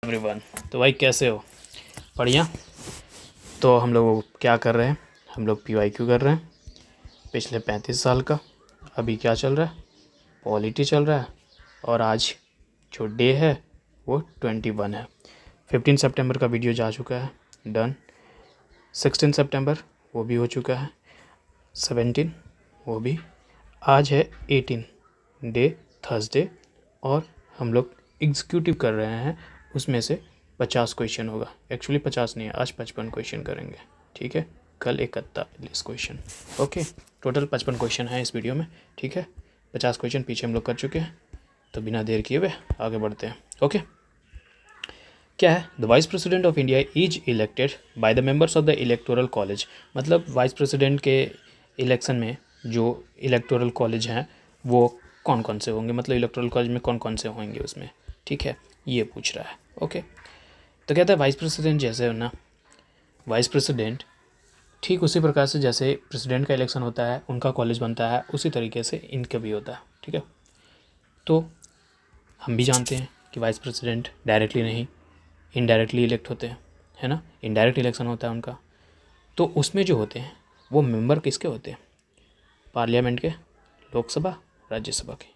Everyone. तो भाई कैसे हो? बढ़िया। तो हम लोग क्या कर रहे हैं? हम लोग PYQ कर रहे हैं पिछले 35 साल का। अभी क्या चल रहा है? पॉलिटी चल रहा है। और आज जो डे है वो 21 है। 15 सितंबर का वीडियो जा चुका है, डन। 16 सितंबर वो भी हो चुका है, 17 वो भी। आज है 18 डे थर्सडे, और हम लोग एग्जीक्यूटिव कर रहे हैं। उसमें से 50 क्वेश्चन होगा। एक्चुअली 50 नहीं है, आज 55 क्वेश्चन करेंगे, ठीक है। कल 41 क्वेश्चन। ओके, टोटल 55 क्वेश्चन है इस वीडियो में, ठीक है। 50 क्वेश्चन पीछे हम लोग कर चुके हैं, तो बिना देर किए हुए आगे बढ़ते हैं। ओके, क्या है? The vice president of India is elected by the members of the electoral college. मतलब वाइस प्रेसिडेंट के इलेक्शन में जो इलेक्टोरल कॉलेज हैं वो कौन कौन से होंगे, मतलब इलेक्टोरल कॉलेज में कौन कौन से होंगे उसमें, ठीक है, ये पूछ रहा है। ओके, तो कहता है वाइस प्रेसिडेंट जैसे हो ना, वाइस प्रेसिडेंट ठीक उसी प्रकार से जैसे प्रेसिडेंट का इलेक्शन होता है, उनका कॉलेज बनता है, उसी तरीके से इनका भी होता है, ठीक है। तो हम भी जानते हैं कि वाइस प्रेसिडेंट डायरेक्टली नहीं, इनडायरेक्टली इलेक्ट होते हैं, है ना। इनडायरेक्ट इलेक्शन होता है उनका। तो उसमें जो होते हैं वो मेंबर किसके होते हैं? पार्लियामेंट के, लोकसभा, राज्यसभा के,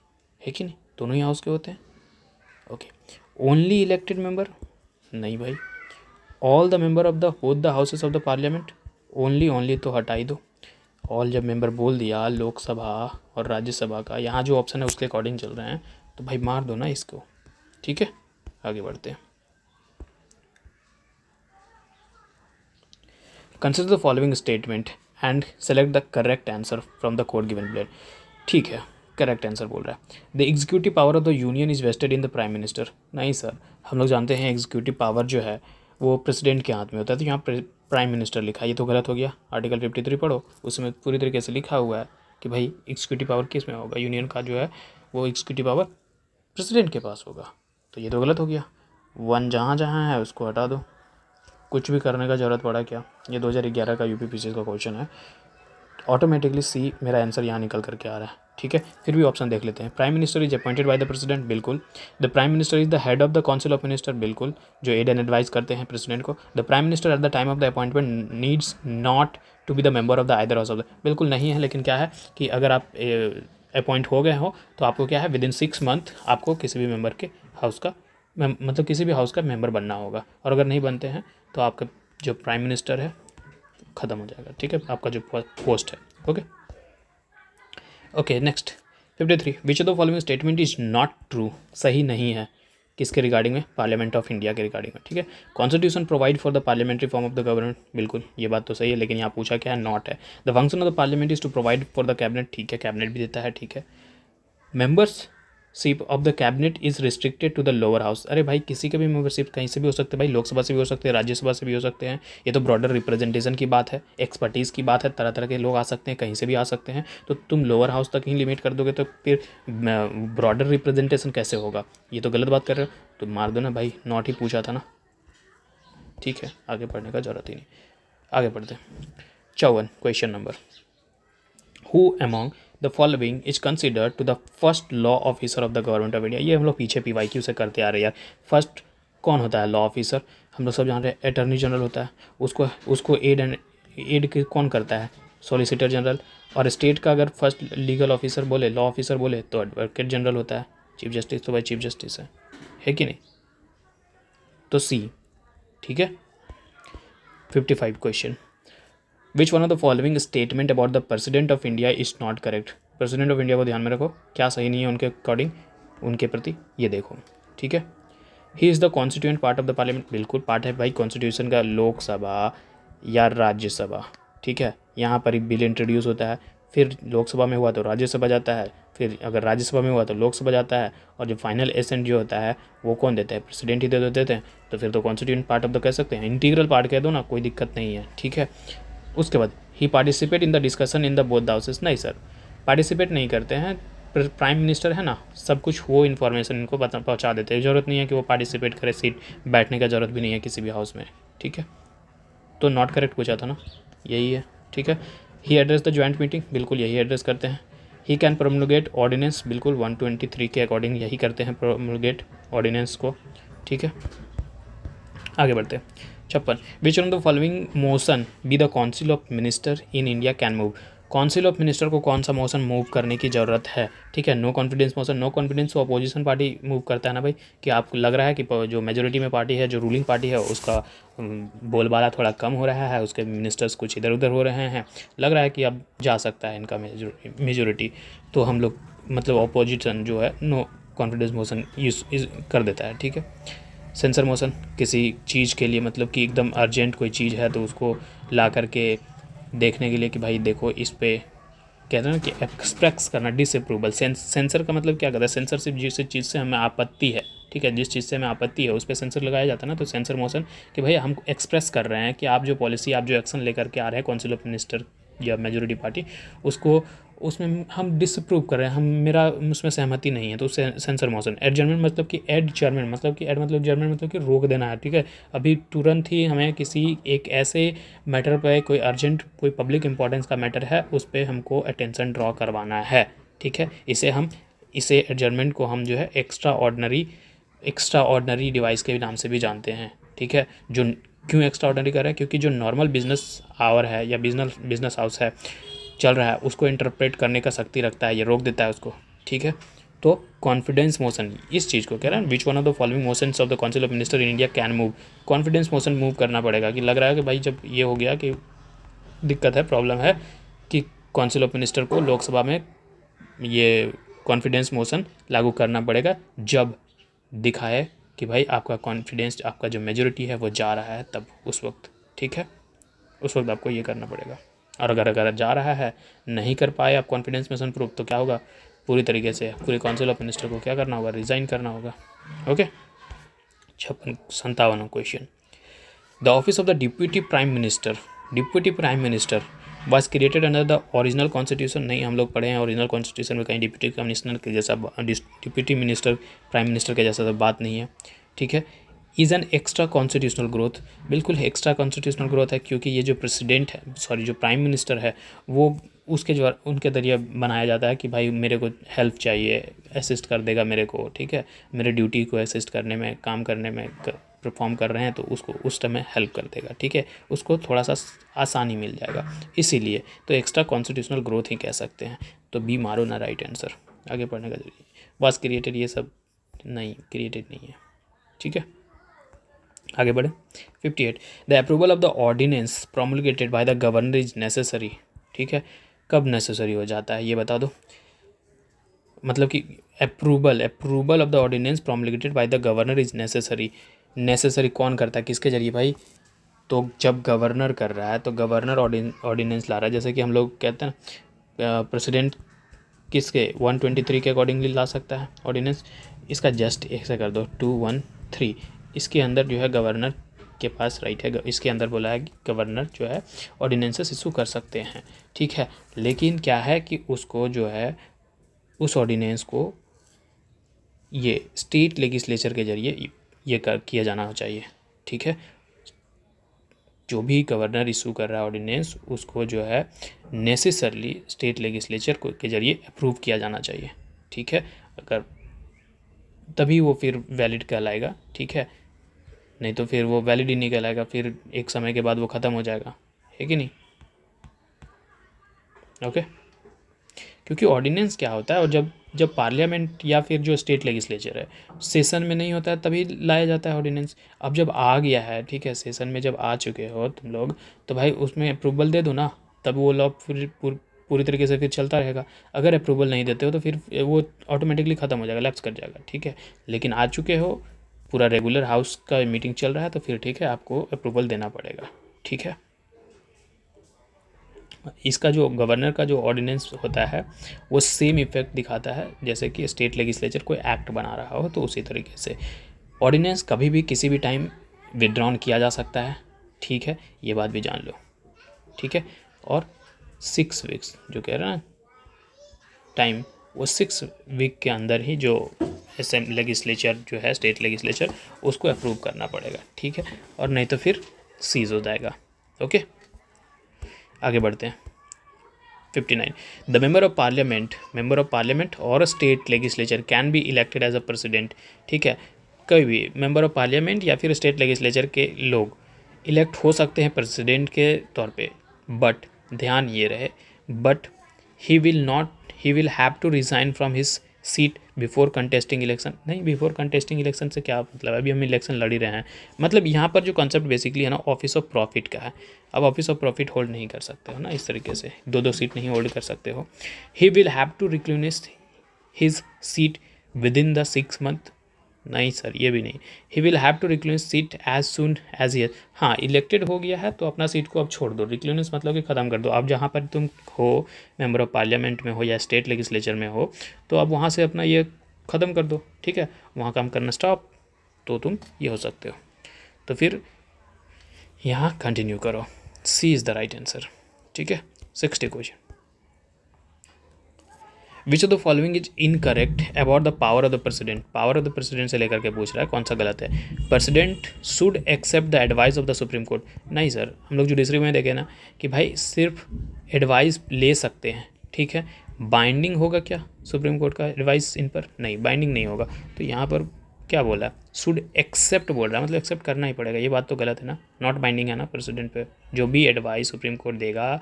है कि नहीं? दोनों ही हाउस के होते हैं। Okay, only elected member? नहीं भाई, all the member of the both the houses of the parliament. Only तो हटा ही दो। ऑल जब मेंबर बोल दिया लोकसभा और राज्यसभा का, यहाँ जो ऑप्शन है उसके अकॉर्डिंग चल रहे हैं, तो भाई मार दो ना इसको, ठीक है। आगे बढ़ते हैं। Consider the following statement and select the correct answer from the code given below. ठीक है, करेक्ट आंसर बोल रहा है। The executive power of the union is vested in the prime minister. नहीं सर, हम लोग जानते हैं एग्जीक्यूटिव पावर जो है वो प्रेसिडेंट के हाथ में होता है, तो यहाँ प्राइम मिनिस्टर लिखा है, ये तो गलत हो गया। आर्टिकल 53 पढ़ो, उसमें पूरी तरीके से लिखा हुआ है कि भाई एग्जीक्यूटिव पावर किस में होगा, यूनियन का जो है वो एग्जीक्यूटिव पावर प्रेसिडेंट के पास होगा, तो ये तो गलत हो गया। वन जहाँ जहाँ है उसको हटा दो, कुछ भी करने का ज़रूरत पड़ा क्या? ये 2011 का UPPCS का क्वेश्चन है। ऑटोमेटिकली सी मेरा आंसर यहाँ निकल करके आ रहा है, ठीक है। फिर भी ऑप्शन देख लेते हैं। Prime minister is appointed by the president, बिल्कुल। The prime minister is the head of the council of minister, बिल्कुल, जो एड एंड एडवाइस करते हैं प्रेसिडेंट को। The prime minister at the time of the appointment needs not to be the member of the either house of the, बिल्कुल नहीं है। लेकिन क्या है कि अगर आप अपॉइंट हो गए हो तो आपको क्या है, विद इन 6 मंथ आपको किसी भी मेंबर के हाउस का मतलब किसी भी हाउस का मेंबर बनना होगा। और अगर नहीं बनते हैं तो आपका जो प्राइम मिनिस्टर है ख़त्म हो जाएगा, ठीक है, आपका जो पोस्ट है। Okay okay, next 53। Which of the following statement is not true? सही नहीं है। किसके रिगार्डिंग में? पार्लियामेंट ऑफ इंडिया के रिगार्डिंग में, ठीक है। Constitution provide for the parliamentary form of the government, बिल्कुल ये बात तो सही है, लेकिन यहाँ पूछा क्या है? नॉट है। The function of the parliament is to provide for the cabinet, ठीक है, कैबिनेट भी देता है, ठीक है। Membership of the cabinet is restricted to the lower house. अरे भाई किसी के भी मेंबरशिप कहीं से भी हो सकते हैं भाई, लोकसभा से भी हो सकते हैं, राज्यसभा से भी हो सकते हैं। ये तो ब्रॉडर रिप्रेजेंटेशन की बात है, एक्सपर्टीज़ की बात है, तरह तरह के लोग आ सकते हैं, कहीं से भी आ सकते हैं। तो तुम लोअर हाउस तक ही लिमिट कर दोगे तो फिर ब्रॉडर रिप्रेजेंटेशन कैसे होगा? ये तो गलत बात कर रहे हो, तो मार दो ना भाई, नॉट ही पूछा था ना, ठीक है। आगे पढ़ने का जरूरत ही नहीं, आगे पढ़ते हैं। 54 question number. Who among the following is considered to the first law officer of the government of India? ये हम लोग पीछे PYQ से करते आ रहे हैं यार। फर्स्ट कौन होता है लॉ ऑफिसर? हम लोग सब जान रहे हैं, अटर्नी जनरल होता है। उसको एड कौन करता है? Solicitor general. और स्टेट का अगर फर्स्ट लीगल ऑफिसर बोले, लॉ ऑफिसर बोले, तो एडवोकेट जनरल होता है। चीफ जस्टिस तो भाई चीफ जस्टिस है कि नहीं? तो सी, ठीक है। 55 question. Which one of the following statement about the president of India is not correct? President of India को ध्यान में रखो, क्या सही नहीं है उनके अकॉर्डिंग, उनके प्रति, ये देखो, ठीक है। He is the constituent part of the parliament, बिल्कुल पार्ट है भाई कॉन्स्टिट्यूशन का, लोकसभा या राज्यसभा, ठीक है। यहाँ पर बिल इंट्रोड्यूस होता है, फिर लोकसभा में हुआ तो राज्यसभा जाता है, फिर अगर राज्यसभा में हुआ तो लोकसभा जाता है, और जो फाइनल एसेंट जो होता है वो कौन देता है? प्रेसिडेंट ही देते हैं। तो फिर तो कॉन्स्टिट्यूएंट पार्ट ऑफ द कह सकते हैं, इंटीग्रल पार्ट कह दो ना, कोई दिक्कत नहीं है, ठीक है। उसके बाद ही participate in the discussion in the both the houses, नहीं सर, पार्टिसिपेट नहीं करते हैं। प्राइम मिनिस्टर है ना, सब कुछ वो इन्फॉर्मेशन इनको पहुंचा देते हैं, ज़रूरत नहीं है कि वो पार्टिसिपेट करे, सीट बैठने का ज़रूरत भी नहीं है किसी भी हाउस में, ठीक है। तो नॉट करेक्ट पूछा था ना, यही है, ठीक है। ही एड्रेस द ज्वाइंट मीटिंग, बिल्कुल यही एड्रेस करते हैं। ही कैन प्रोमulgate ऑर्डिनेंस, बिल्कुल 123 के अकॉर्डिंग यही करते हैं, प्रोमulgate ऑर्डिनेंस को, ठीक है। आगे बढ़ते हैं। 56, विच one of the following motion be the council of minister in India can move. Council of minister को कौन सा मोशन मूव करने की ज़रूरत है, ठीक है। No confidence motion, no confidence तो अपोजिशन पार्टी मूव करता है ना भाई, कि आपको लग रहा है कि जो मेजोरिटी में पार्टी है, जो रूलिंग पार्टी है, उसका बोलबाला थोड़ा कम हो रहा है, उसके मिनिस्टर्स कुछ इधर उधर हो रहे हैं, लग रहा है कि अब जा सकता है इनका मेजोरिटी, तो हम लोग मतलब अपोजिशन जो है नो कॉन्फिडेंस मोशन यूज कर देता है, ठीक है। सेंसर मोशन, किसी चीज़ के लिए मतलब कि एकदम अर्जेंट कोई चीज़ है तो उसको ला करके देखने के लिए कि भाई देखो इस पे, कहते हैं ना कि एक्सप्रेस करना, डिसअप्रूवल। सेंसर का मतलब क्या करता है, सेंसर सिर्फ जिस चीज़ से हमें आपत्ति है, ठीक है, जिस चीज़ से हमें आपत्ति है उस पर सेंसर लगाया जाता है ना, तो सेंसर मोशन कि भाई हम एक्सप्रेस कर रहे हैं कि आप जो पॉलिसी, आप जो एक्शन लेकर के आ रहे हैं काउंसिल ऑफ मिनिस्टर या मेजोरिटी पार्टी, उसको उसमें हम डिसअप्रूव कर रहे हैं, हम मेरा उसमें सहमति नहीं है, तो सेंसर मोशन। एडजर्नमेंट मतलब कि एडजर्नमेंट मतलब कि एड मतलब जर्नमेंट मतलब कि रोक देना है, ठीक है। अभी तुरंत ही हमें किसी एक ऐसे मैटर पे, कोई अर्जेंट कोई पब्लिक इंपॉर्टेंस का मैटर है, उस पर हमको अटेंशन ड्रॉ करवाना है, ठीक है। इसे एडजर्नमेंट को हम जो है एक्स्ट्रा ऑर्डनरी डिवाइस के नाम से भी जानते हैं, ठीक है। जो क्यों एक्स्ट्रा ऑर्डनरी कर रहा है, क्योंकि जो नॉर्मल बिजनेस आवर है या बिजनेस हाउस है चल रहा है, उसको इंटरप्रेट करने का शक्ति रखता है, ये रोक देता है उसको, ठीक है। तो कॉन्फिडेंस मोशन इस चीज़ को कह रहा है, विच one of the following motions of the council of minister in India can move. Confidence motion move करना पड़ेगा, कि लग रहा है कि भाई जब ये हो गया कि दिक्कत है, प्रॉब्लम है कि काउंसिल ऑफ मिनिस्टर को लोकसभा में ये कॉन्फिडेंस मोशन लागू करना पड़ेगा, जब दिखाए कि भाई आपका कॉन्फिडेंस, आपका जो मेजोरिटी है वो जा रहा है, तब उस वक्त, ठीक है, उस वक्त आपको ये करना पड़ेगा। और अगर जा रहा है, नहीं कर पाए आप कॉन्फिडेंस मोशन प्रूफ, तो क्या होगा, पूरी तरीके से पूरे काउंसिल ऑफ मिनिस्टर को क्या करना होगा, रिज़ाइन करना होगा, okay. 57 question, the office of the deputy prime minister was created under the original constitution. नहीं, हम लोग पढ़े हैं ओरिजिनल कॉन्स्टिट्यूशन में कहीं डिप्यूटी कमिश्नर के जैसा, डिप्यूटी मिनिस्टर प्राइम मिनिस्टर के जैसा तो बात नहीं है, ठीक है। Is an extra constitutional growth, बिल्कुल एक्स्ट्रा कॉन्स्टिट्यूशनल ग्रोथ है, क्योंकि ये जो प्रेसिडेंट है, सॉरी जो प्राइम मिनिस्टर है, वो उसके जो उनके जरिए बनाया जाता है कि भाई मेरे को हेल्प चाहिए, असिस्ट कर देगा मेरे को, ठीक है, मेरे ड्यूटी को असिस्ट करने में, काम करने में परफॉर्म कर रहे हैं, तो उसको उस टाइम में हेल्प कर देगा, ठीक है, उसको थोड़ा सा आसानी मिल जाएगा, इसीलिए तो एक्स्ट्रा कॉन्स्टिट्यूशनल ग्रोथ ही कह सकते हैं। तो बी मारो ना राइट आंसर, आगे पढ़ने का जरिए। वाज क्रिएटेड, ये सब नहीं, क्रिएटेड नहीं है, ठीक है, आगे बढ़े। 58, the approval of the ordinance promulgated by the governor is necessary, ठीक है। कब नेसेसरी हो जाता है ये बता दो, मतलब कि approval of the ordinance promulgated by the governor is necessary. Necessary कौन करता है, किसके जरिए भाई, तो जब गवर्नर कर रहा है तो गवर्नर ऑर्डिनेंस ला रहा है, जैसे कि हम लोग कहते हैं ना प्रेसिडेंट किसके 123 के अकॉर्डिंगली ला सकता है ऑर्डिनेंस, इसका जस्ट ऐसे कर दो 213, इसके अंदर जो है गवर्नर के पास राइट है, इसके अंदर बोला है कि गवर्नर जो है ऑर्डिनेंसेस इशू कर सकते हैं, ठीक है। लेकिन क्या है कि उसको जो है उस ऑर्डिनेंस को ये स्टेट लेजिस्लेचर के जरिए ये किया जाना चाहिए, ठीक है। जो भी गवर्नर इशू कर रहा है ऑर्डिनेंस, उसको जो है नेसेसरली स्टेट लेजिस्लेचर को के जरिए अप्रूव किया जाना चाहिए, ठीक है, अगर तभी वो फिर वैलिड कहलाएगा, ठीक है, नहीं तो फिर वो वैलिड ही नहीं कहलाएगा, फिर एक समय के बाद वो ख़त्म हो जाएगा, है कि नहीं, ओके। क्योंकि ऑर्डिनेंस क्या होता है, और जब जब पार्लियामेंट या फिर जो स्टेट लेजिस्लेचर है सेशन में नहीं होता है, तभी लाया जाता है ऑर्डिनेंस। अब जब आ गया है, ठीक है, सेशन में जब आ चुके हो तुम लोग, तो भाई उसमें अप्रूवल दे दो ना, तब वो लॉ फिर पूरी तरीके से फिर चलता रहेगा। अगर अप्रूवल नहीं देते हो तो फिर वो ऑटोमेटिकली ख़त्म हो जाएगा, लैप्स कर जाएगा, ठीक है। लेकिन आ चुके हो, पूरा रेगुलर हाउस का मीटिंग चल रहा है, तो फिर ठीक है, आपको अप्रूवल देना पड़ेगा, ठीक है। इसका जो गवर्नर का जो ऑर्डिनेंस होता है वो सेम इफेक्ट दिखाता है जैसे कि स्टेट लेजिस्लेचर कोई एक्ट बना रहा हो, तो उसी तरीके से ऑर्डिनेंस कभी भी किसी भी टाइम विड्रॉन किया जा सकता है, ठीक है, ये बात भी जान लो, ठीक है। और 6 वीक्स जो कह रहे हैं टाइम, वो 6 वीक के अंदर ही जो लेजिस्लेचर जो है स्टेट लेजिस्लेचर उसको अप्रूव करना पड़ेगा, ठीक है, और नहीं तो फिर सीज हो जाएगा, ओके। आगे बढ़ते हैं। 59, द मेंबर ऑफ पार्लियामेंट और state legislature can be elected as a president, ठीक है। कोई भी मेंबर ऑफ पार्लियामेंट या फिर स्टेट लेजिस्लेचर के लोग इलेक्ट हो सकते हैं प्रेसिडेंट के तौर पे, बट ध्यान ये रहे, but he will have to resign from his seat before contesting election. नहीं, बिफोर कंटेस्टिंग इलेक्शन से क्या मतलब है, अभी हम इलेक्शन लड़ ही रहे हैं। मतलब यहाँ पर जो कॉन्सेप्ट बेसिकली है ना, ऑफिस ऑफ प्रॉफिट का है। अब ऑफिस ऑफ प्रॉफिट होल्ड नहीं कर सकते हो ना इस तरीके से, दो सीट नहीं होल्ड कर सकते हो। ही विल हैव टू रिक्लूनिस his seat within the 6 month. नहीं सर, ये भी नहीं। ही विल हैव टू रिक्लूनिस seat as soon as he. हाँ, इलेक्टेड हो गया है तो अपना सीट को अब छोड़ दो। रिक्लूनिस मतलब कि ख़त्म कर दो। अब जहाँ पर तुम हो, मेंबर ऑफ पार्लियामेंट में हो या स्टेट लेजिस्लेचर में हो, तो अब वहाँ से अपना ये ख़त्म कर दो, ठीक है, वहाँ काम करना स्टॉप, तो तुम ये हो सकते हो। तो फिर यहाँ कंटिन्यू करो। सी इज़ द राइट आंसर, ठीक है। 60 question. Which of the following is incorrect about the power of the president. Power of the president से लेकर के पूछ रहा है, कौन सा गलत है। President should accept the advice of the supreme court. नहीं सर, हम लोग जुडिशरी में देखे ना कि भाई सिर्फ एडवाइस ले सकते हैं, ठीक है। बाइंडिंग होगा क्या सुप्रीम कोर्ट का एडवाइस इन पर? नहीं, बाइंडिंग नहीं होगा। तो यहाँ पर क्या बोला, शुड एक्सेप्ट बोल रहा है, मतलब एक्सेप्ट करना ही पड़ेगा। ये बात तो गलत है ना, नॉट बाइंडिंग है ना प्रेसिडेंट पे। जो भी एडवाइस सुप्रीम कोर्ट देगा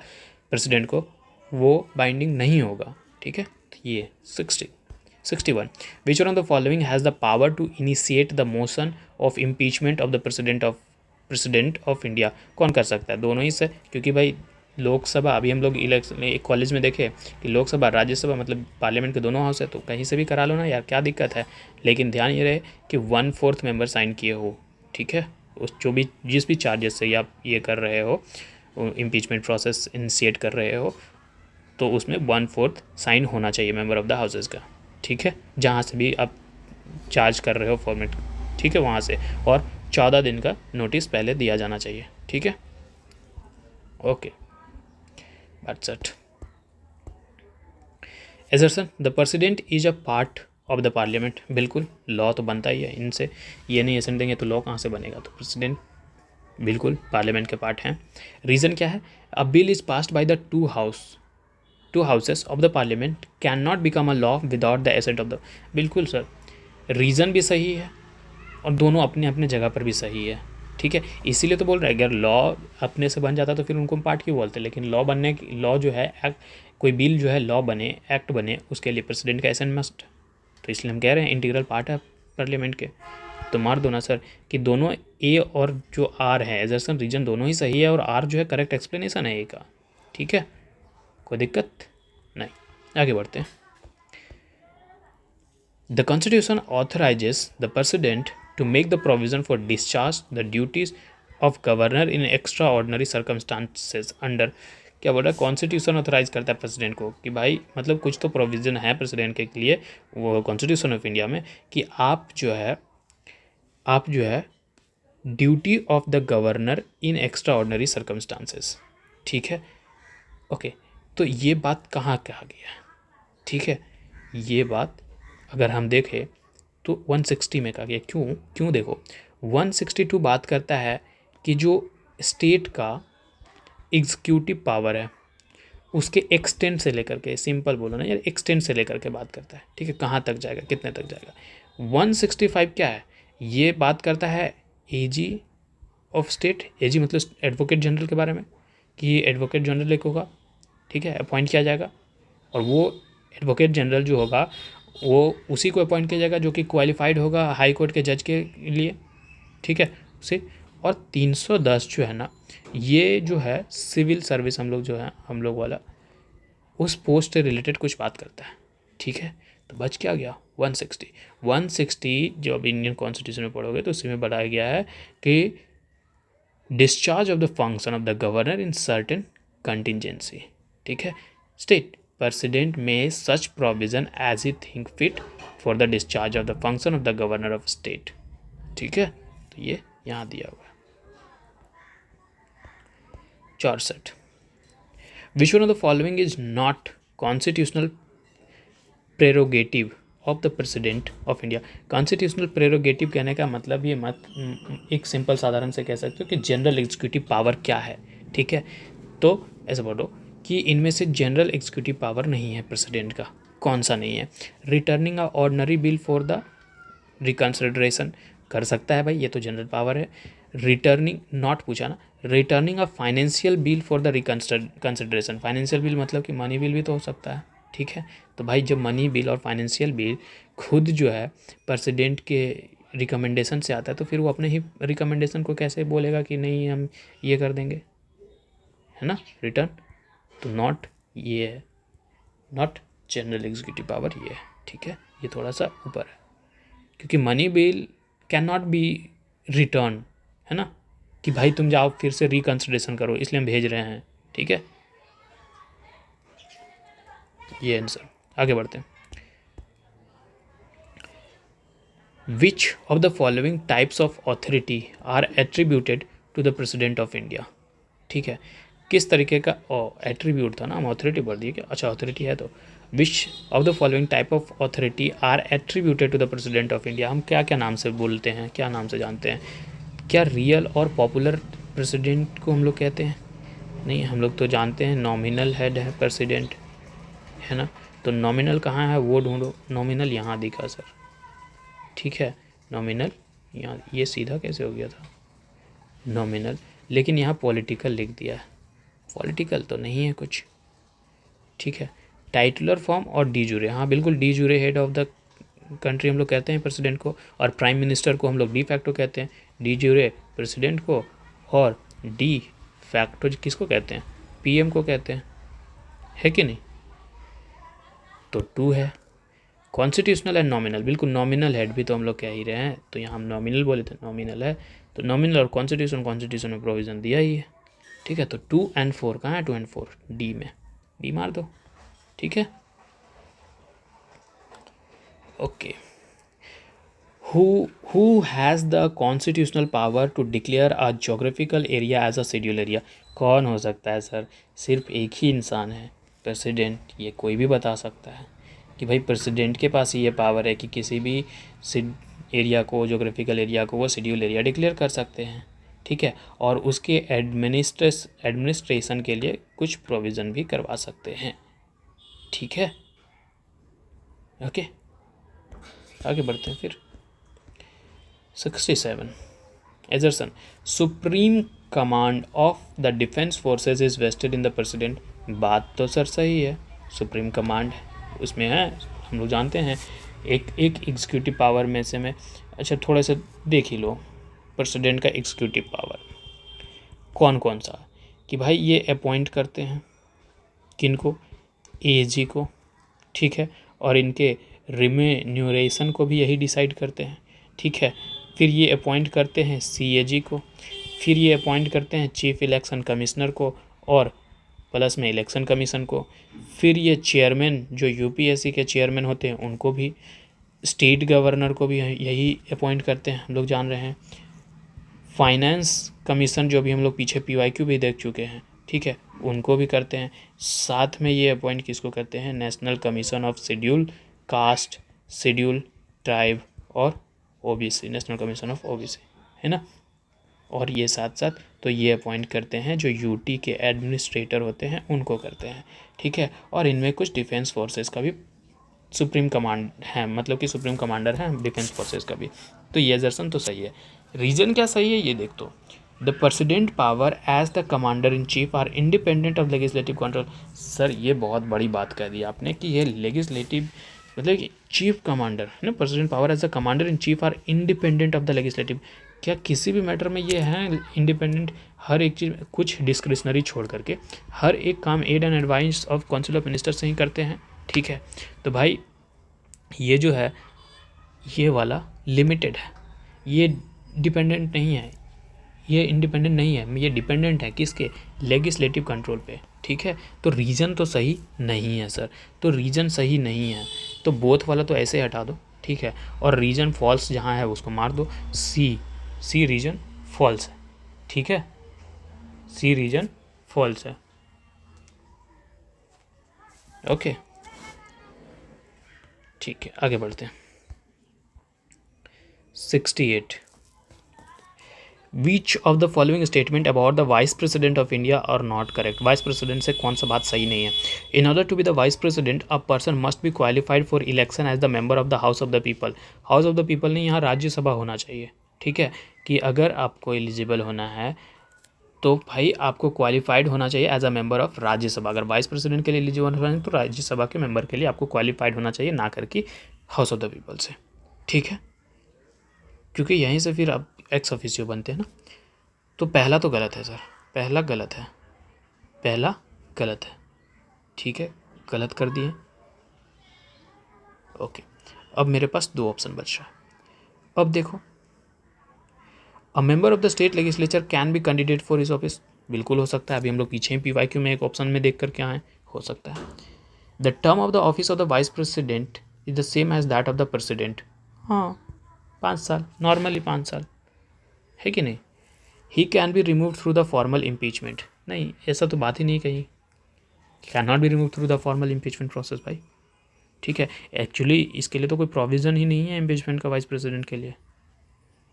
प्रेसिडेंट को वो बाइंडिंग नहीं होगा, ठीक है। ये 61। Which one of the following has the power to initiate the motion of impeachment of the president of India. कौन कर सकता है? दोनों ही से, क्योंकि भाई लोकसभा, अभी हम लोग इलेक्शन एक कॉलेज में देखे कि लोकसभा राज्यसभा मतलब पार्लियामेंट के दोनों हाउस है, तो कहीं से भी करा लो ना यार, क्या दिक्कत है। लेकिन ध्यान ये रहे कि 1/4 मेंबर साइन किए हो, ठीक है। उस जिस भी चार्जेस से आप ये कर रहे हो, इम्पीचमेंट प्रोसेस इनिशिएट कर रहे हो, तो उसमें 1/4 साइन होना चाहिए मेंबर ऑफ द हाउसेज का, ठीक है। जहाँ से भी आप चार्ज कर रहे हो फॉर्मेट, ठीक है, वहाँ से, और 14 दिन का नोटिस पहले दिया जाना चाहिए, ठीक है। Okay, that's it. एजर्सन, the president is a part of the parliament. बिल्कुल, लॉ तो बनता ही है इनसे, ये नहीं एसेंट देंगे तो लॉ कहाँ से बनेगा। तो प्रेसिडेंट बिल्कुल पार्लियामेंट के पार्ट हैं। रीज़न क्या है? अ bill is passed by the two houses of the parliament can not become a law without the ascent of the. बिल्कुल सर, रीज़न भी सही है और दोनों अपने अपने जगह पर भी सही है, ठीक है। इसीलिए तो बोल रहे हैं, अगर लॉ अपने से बन जाता तो फिर उनको पार्ट क्यों बोलते। लेकिन लॉ जो है एक्ट, कोई बिल जो है लॉ बने, एक्ट बने, उसके लिए प्रेसिडेंट का एसेंट मस्ट। तो इसलिए हम कह रहे हैं इंटीग्रल पार्ट है पार्लियामेंट के। तो मार दो ना सर कि दोनों ए और जो आर है एजर्सन रीजन दोनों ही सही है, और आर जो है करेक्ट एक्सप्लेनेशन है ए का, ठीक है, कोई दिक्कत नहीं। आगे बढ़ते हैं। The constitution authorises the president to make the provision for discharge the duties of governor in extraordinary circumstances under. क्या बोल रहा है? कॉन्स्टिट्यूशन ऑथराइज करता है प्रेसिडेंट को कि भाई मतलब कुछ तो प्रोविज़न है प्रेसिडेंट के लिए, वो कॉन्स्टिट्यूशन ऑफ इंडिया में, कि आप जो है duty of the governor in extraordinary circumstances, ठीक है। ओके, तो ये बात कहाँ कहा गया है, ठीक है। ये बात अगर हम देखें तो 160 में कहा गया। क्यों देखो, 162 बात करता है कि जो स्टेट का एग्जीक्यूटिव पावर है उसके एक्सटेंट से लेकर के, सिंपल बोलो ना यार, एक्सटेंट से लेकर के बात करता है, ठीक है, कहाँ तक जाएगा, कितने तक जाएगा। 165 क्या है? ये बात करता है एजी ऑफ स्टेट। एजी मतलब एडवोकेट जनरल के बारे में, कि ये एडवोकेट जनरल एक होगा, ठीक है, अपॉइंट किया जाएगा, और वो एडवोकेट जनरल जो होगा वो उसी को अपॉइंट किया जाएगा जो कि क्वालिफाइड होगा हाई कोर्ट के जज के लिए, ठीक है, उसे। और 310 जो है ना, ये जो है सिविल सर्विस हम लोग वाला उस पोस्ट से रिलेटेड कुछ बात करता है, ठीक है। तो बच क्या गया? 160 जो अब इंडियन कॉन्स्टिट्यूशन में पढ़ोगे तो उसी में बताया गया है कि discharge of the function of the governor in certain contingency, ठीक है। स्टेट प्रेसिडेंट में such provision as he think fit for the discharge of the function of the governor of state, ठीक है। तो ये यहाँ दिया हुआ है। 64 which one of the following is not constitutional prerogative of the president of India. Constitutional prerogative कहने का मतलब ये मत एक सिंपल साधारण से कह सकते हो कि जनरल एग्जीक्यूटिव पावर क्या है, ठीक है। तो ऐसा बोलो कि इनमें से जनरल एग्जीक्यूटिव पावर नहीं है प्रेसिडेंट का। कौन सा नहीं है? Returning a ordinary bill for the reconsideration, कर सकता है भाई, ये तो जनरल पावर है। रिटर्निंग, नॉट पूछा ना, returning a financial bill for the reconsideration. Financial bill मतलब कि मनी बिल भी तो हो सकता है, ठीक है। तो भाई जब मनी बिल और फाइनेंशियल बिल खुद जो है प्रेसिडेंट के रिकमेंडेशन से आता है, तो फिर वो अपने ही रिकमेंडेशन को कैसे बोलेगा कि नहीं हम ये कर देंगे, है ना, रिटर्न। तो नॉट ये है, नॉट जनरल एग्जीक्यूटिव पावर ये है, ठीक है, ये थोड़ा सा ऊपर है, क्योंकि money bill can not B return, है ना, कि भाई तुम जाओ फिर से रिकंसिडरेशन करो इसलिए हम भेज रहे हैं, ठीक है। ये आंसर। आगे बढ़ते हैं। Which of the following types of authority are attributed to the president of India, ठीक है, किस तरीके का एट्रीब्यूट था ना, हम ऑथोरिटी बढ़ दिए क्या, अच्छा ऑथोरिटी है तो which of the following type of authority are attributed to the president of India, हम क्या क्या नाम से बोलते हैं, क्या नाम से जानते हैं, क्या रियल और पॉपुलर प्रेसिडेंट को हम लोग कहते हैं, नहीं हम लोग तो जानते हैं नॉमिनल हेड है प्रेसिडेंट, है ना, तो नॉमिनल कहाँ है वो ढूंढो, नॉमिनल यहाँ दिखा सर, ठीक है, नॉमिनल यहाँ, ये सीधा कैसे हो गया था नॉमिनल, लेकिन यहाँ पॉलिटिकल लिख दिया है, पॉलिटिकल तो नहीं है कुछ, ठीक है। टाइटुलर फॉर्म और डी जूरे, हाँ बिल्कुल, D jure head of the country हम लोग कहते हैं प्रेसिडेंट को, और प्राइम मिनिस्टर को हम लोग डी फैक्टो कहते हैं, डी जूरे प्रेसिडेंट को, और डी फैक्टो किसको कहते हैं, पीएम को कहते हैं, है कि नहीं, तो 2 है। कॉन्स्टिट्यूशनल एंड नॉमिनल, बिल्कुल नॉमिनल हेड भी तो हम लोग कह ही रहे हैं, तो यहाँ हम नॉमिनल बोले थे, नॉमिनल है, तो नॉमिनल और कॉन्स्टिट्यूशन में प्रोविज़न दिया ही है, ठीक है। तो 2 and 4 कहाँ है, 2 and 4 डी में, डी मार दो, ठीक है, okay. Who has the constitutional power to declare a geographical area as a schedule area, कौन हो सकता है सर, सिर्फ एक ही इंसान है, प्रेसिडेंट, ये कोई भी बता सकता है कि भाई प्रेसिडेंट के पास ये पावर है कि किसी भी एरिया को, जोग्राफिकल एरिया को वो शेड्यूल एरिया डिक्लेयर कर सकते हैं, ठीक है, और उसके एडमिनिस्ट्रेशन के लिए कुछ प्रोविज़न भी करवा सकते हैं, ठीक है, ओके। आगे बढ़ते हैं फिर। 67 assertion, supreme command of the defence forces is vested in the president, बात तो सर सही है, सुप्रीम कमांड उसमें है, हम लोग जानते हैं, एक एग्जीक्यूटिव पावर में से मैं, अच्छा थोड़ा सा देख ही लो प्रेसिडेंट का एग्जीक्यूटिव पावर कौन कौन सा, कि भाई ये अपॉइंट करते हैं किन को, एजी को, ठीक है, और इनके रिम्यूनरेशन को भी यही डिसाइड करते हैं, ठीक है, फिर ये अपॉइंट करते हैं सीएजी को, फिर ये अपॉइंट करते हैं चीफ इलेक्शन कमिश्नर को और प्लस में इलेक्शन कमीशन को, फिर ये चेयरमैन जो यूपीएससी के चेयरमैन होते हैं उनको भी, स्टेट गवर्नर को भी यही अपॉइंट करते हैं, हम लोग जान रहे हैं, फाइनेंस कमीशन जो भी हम लोग पीछे पीवाईक्यू भी देख चुके हैं, ठीक है, उनको भी करते हैं, साथ में ये अपॉइंट किसको करते हैं, national commission of scheduled caste, scheduled tribe और OBC, national commission of OBC, है ना, और ये साथ साथ तो ये अपॉइंट करते हैं जो यूटी के एडमिनिस्ट्रेटर होते हैं उनको करते हैं, ठीक है, और इनमें कुछ डिफेंस फोर्सेस का भी सुप्रीम कमांड है, मतलब कि सुप्रीम कमांडर है डिफेंस फोर्सेस का भी, तो ये एजर्सन तो सही है। रीजन क्या सही है ये देख, तो the president power as the commander in chief are independent of legislative control, sir ये बहुत बड़ी बात कह दी आपने कि ये लेजिस्लेटिव मतलब कि चीफ कमांडर है ना, president power as the commander in chief are independent of the legislative, क्या किसी भी मैटर में ये हैं इंडिपेंडेंट, हर एक चीज़ कुछ डिस्क्रिशनरी छोड़ करके हर एक काम aid and advice of council of minister से ही करते हैं, ठीक है, तो भाई ये जो है ये वाला लिमिटेड है, ये डिपेंडेंट नहीं है, ये इंडिपेंडेंट नहीं है, ये डिपेंडेंट है किसके, लेजिस्लेटिव कंट्रोल पे, ठीक है, तो रीजन तो सही नहीं है सर, तो रीजन सही नहीं है, तो बोथ वाला तो ऐसे हटा दो, ठीक है, और रीजन फॉल्स जहाँ है उसको मार दो, सी रीजन फॉल्स है, ठीक है, सी रीजन फॉल्स है, ओके, ठीक है, आगे बढ़ते हैं। 68 which of the following statement about the vice president of India are not correct, vice president से कौन सा बात सही नहीं है, in order to be the vice president a person must be qualified for election as the member of the house of the people, house of the people नहीं, यहाँ राज्यसभा होना चाहिए, ठीक है, कि अगर आपको एलिजिबल होना है तो भाई आपको क्वालिफाइड होना चाहिए as a member of Rajya Sabha. अगर वाइस प्रेसिडेंट के लिए एलिजिबल होना है तो राज्यसभा के मेंबर के लिए आपको क्वालिफाइड होना चाहिए, ना करके हाउस ऑफ द पीपल से, ठीक है, क्योंकि यहीं से फिर आप एक्स ऑफिशियो बनते हैं ना। तो पहला तो गलत है सर, पहला गलत है, पहला गलत है, ठीक है, गलत कर दिए। ओके, अब मेरे पास 2 ऑप्शन बच रहा है। अब देखो, अ member of the state legislature can B candidate for his office, बिल्कुल हो सकता है। अभी हम लोग पीछे ही PYQ में एक ऑप्शन में देख कर के आए, हो सकता है। The term of the office of the vice president is the same as that of the president, हाँ 5 साल, नॉर्मली 5 साल है कि नहीं। He can be remove through the formal impeachment, नहीं ऐसा तो बात ही नहीं कही, can not be remove through the formal impeachment process भाई, ठीक है। एक्चुअली इसके लिए तो कोई प्रोविज़न ही नहीं है इम्पीचमेंट का वाइस प्रेसिडेंट के लिए,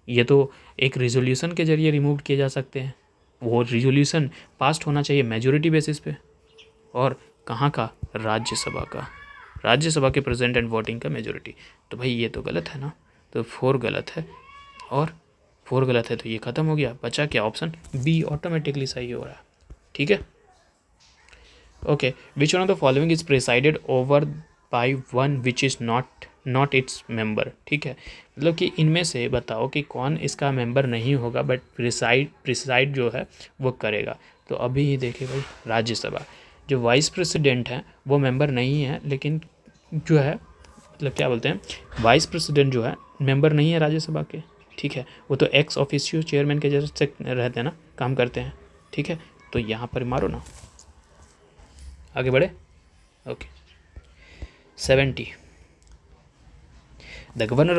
ये तो एक रिजोल्यूशन के जरिए रिमूव किए जा सकते हैं। वो रिजोल्यूशन पास्ट होना चाहिए मेजोरिटी बेसिस पे, और कहाँ का, राज्यसभा का, राज्यसभा के प्रेजेंट एंड वोटिंग का मेजोरिटी। तो भाई ये तो गलत है ना, तो 4 गलत है, और 4 गलत है तो ये ख़त्म हो गया। बचा क्या, ऑप्शन बी ऑटोमेटिकली सही हो रहा है, ठीक है। Okay, which one of the following is presided over by one which is not its member, ठीक है, मतलब कि इनमें से बताओ कि कौन इसका मेंबर नहीं होगा बट प्रिसाइड जो है वो करेगा। तो अभी ही देखिए भाई, राज्यसभा जो वाइस प्रेसिडेंट हैं वो मेंबर नहीं है, लेकिन जो है मतलब क्या बोलते हैं, वाइस प्रेसिडेंट जो है मेंबर नहीं है राज्यसभा के, ठीक है, वो तो एक्स ऑफिशियो चेयरमैन के जैसे रहते हैं ना, काम करते हैं, ठीक है। तो यहाँ पर मारो ना, आगे बढ़े। Okay, 70, the governor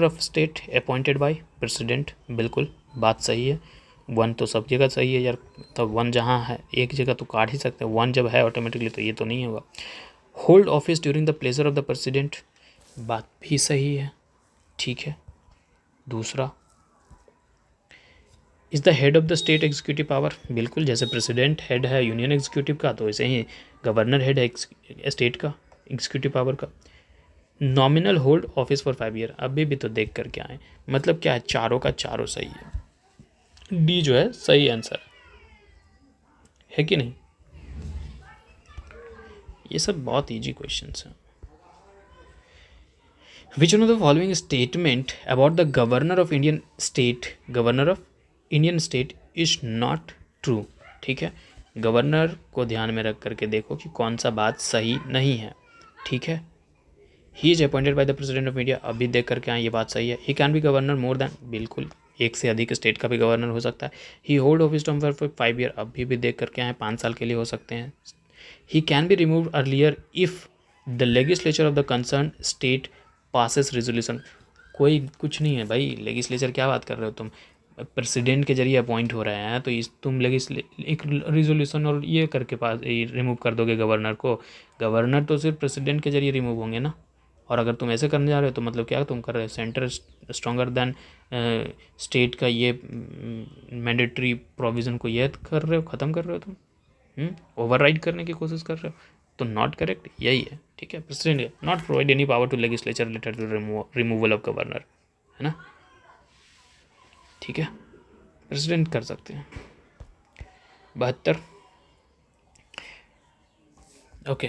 of state appointed by president, बिल्कुल बात सही है। 1 तो सब जगह सही है यार, तो 1 जहाँ है एक जगह तो काट ही सकते हैं, 1 जब है ऑटोमेटिकली तो ये तो नहीं होगा। Hold office during the pleasure of the president, बात भी सही है, ठीक है। दूसरा, is the head of the state executive power, बिल्कुल जैसे प्रेसिडेंट हेड है यूनियन एग्जीक्यूटिव का, तो वैसे ही गवर्नर हेड है स्टेट का एग्जीक्यूटिव पावर का। Nominal hold office for 5 year, अभी भी तो देख कर क्या है, मतलब क्या है, चारों का चारों सही है, डी जो है सही आंसर है कि नहीं। ये सब बहुत इजी क्वेश्चंस हैं। विच one of the following statement about the governor of Indian state is not true, ठीक है। गवर्नर को ध्यान में रख करके देखो कि कौन सा बात सही नहीं है, ठीक है। He is appointed by the president of India, अभी देख करके आए ये बात सही है। ही can B governor more than, बिल्कुल एक से अधिक स्टेट का भी गवर्नर हो सकता है। He hold office term for 5 year, अभी भी देख करके आए 5 साल के लिए हो सकते हैं। ही can be remove earlier if the legislature of the concern state passes resolution, कोई कुछ नहीं है भाई, लेजिस्लेचर क्या बात कर रहे हो तुम, प्रेसिडेंट के जरिए अपॉइंट हो रहे हैं, तो तुम एक रिजोल्यूशन और ये करके पास रिमूव कर दोगे गवर्नर को। गवर्नर तो सिर्फ प्रेसिडेंट के जरिए रिमूव होंगे ना, और अगर तुम ऐसे करने जा रहे हो तो मतलब क्या तुम कर रहे हो, सेंटर स्ट्रॉन्गर देन स्टेट का ये मैंडेटरी प्रोविज़न को ये कर रहे हो, ख़त्म कर रहे हो तुम, ओवरराइड करने की कोशिश कर रहे हो, तो नॉट करेक्ट यही है, ठीक है। President not provide any power to legislature related to removal of governor, है ना, ठीक है, प्रेसिडेंट कर सकते हैं। 72, okay,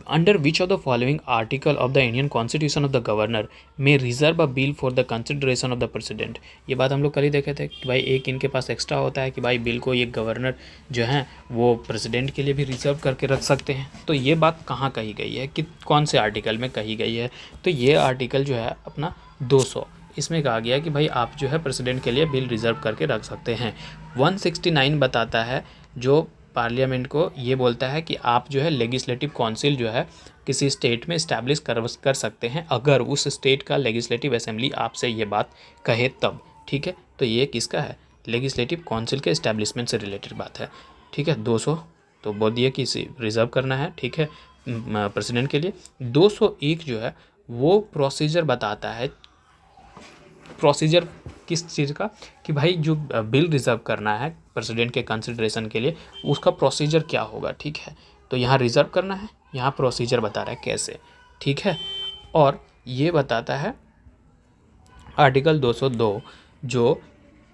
under which of the following article of the Indian constitution of the governor में reserve a bill for the consideration of the president, ये बात हम लोग कल ही देखे थे कि भाई एक इनके पास एक्स्ट्रा होता है कि भाई बिल को ये गवर्नर जो है वो प्रेसिडेंट के लिए भी रिजर्व करके रख सकते हैं। तो ये बात कहाँ कही गई है, कि कौन से आर्टिकल में कही गई है, तो ये आर्टिकल जो है अपना 200, इसमें कहा गया कि भाई आप जो है प्रेसिडेंट के लिए बिल रिजर्व करके रख सकते हैं। 169 बताता है, जो पार्लियामेंट को ये बोलता है कि आप जो है लेजिस्लेटिव काउंसिल जो है किसी स्टेट में इस्टेब्लिश कर सकते हैं, अगर उस स्टेट का लेजिस्लेटिव असेंबली आपसे ये बात कहे तब, ठीक है। तो ये किसका है, लेजिस्लेटिव काउंसिल के इस्टेब्लिशमेंट से रिलेटेड बात है, ठीक है। 200 तो बोल दिए कि रिजर्व करना है, ठीक है, प्रेसिडेंट के लिए। 201 जो है वो प्रोसीजर बताता है, प्रोसीजर किस चीज़ का, कि भाई जो बिल रिज़र्व करना है प्रेसिडेंट के कंसिडरेशन के लिए उसका प्रोसीजर क्या होगा, ठीक है। तो यहाँ रिज़र्व करना है, यहाँ प्रोसीजर बता रहा है कैसे, ठीक है। और ये बताता है आर्टिकल 202 जो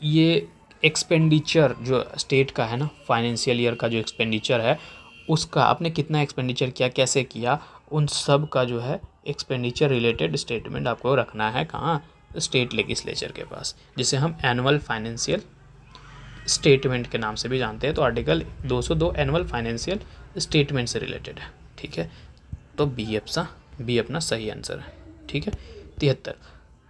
ये एक्सपेंडिचर जो स्टेट का है ना, फाइनेंशियल ईयर का जो एक्सपेंडिचर है उसका आपने कितना एक्सपेंडिचर किया, कैसे किया, उन सब का जो है एक्सपेंडिचर रिलेटेड स्टेटमेंट आपको रखना है कहाँ, स्टेट लेजिस्लेचर के पास, जिसे हम एनुअल फाइनेंशियल स्टेटमेंट के नाम से भी जानते हैं। तो आर्टिकल 202 एनुअल फाइनेंशियल स्टेटमेंट से रिलेटेड है। ठीक है, तो बी अपना सही आंसर है। ठीक है। 73,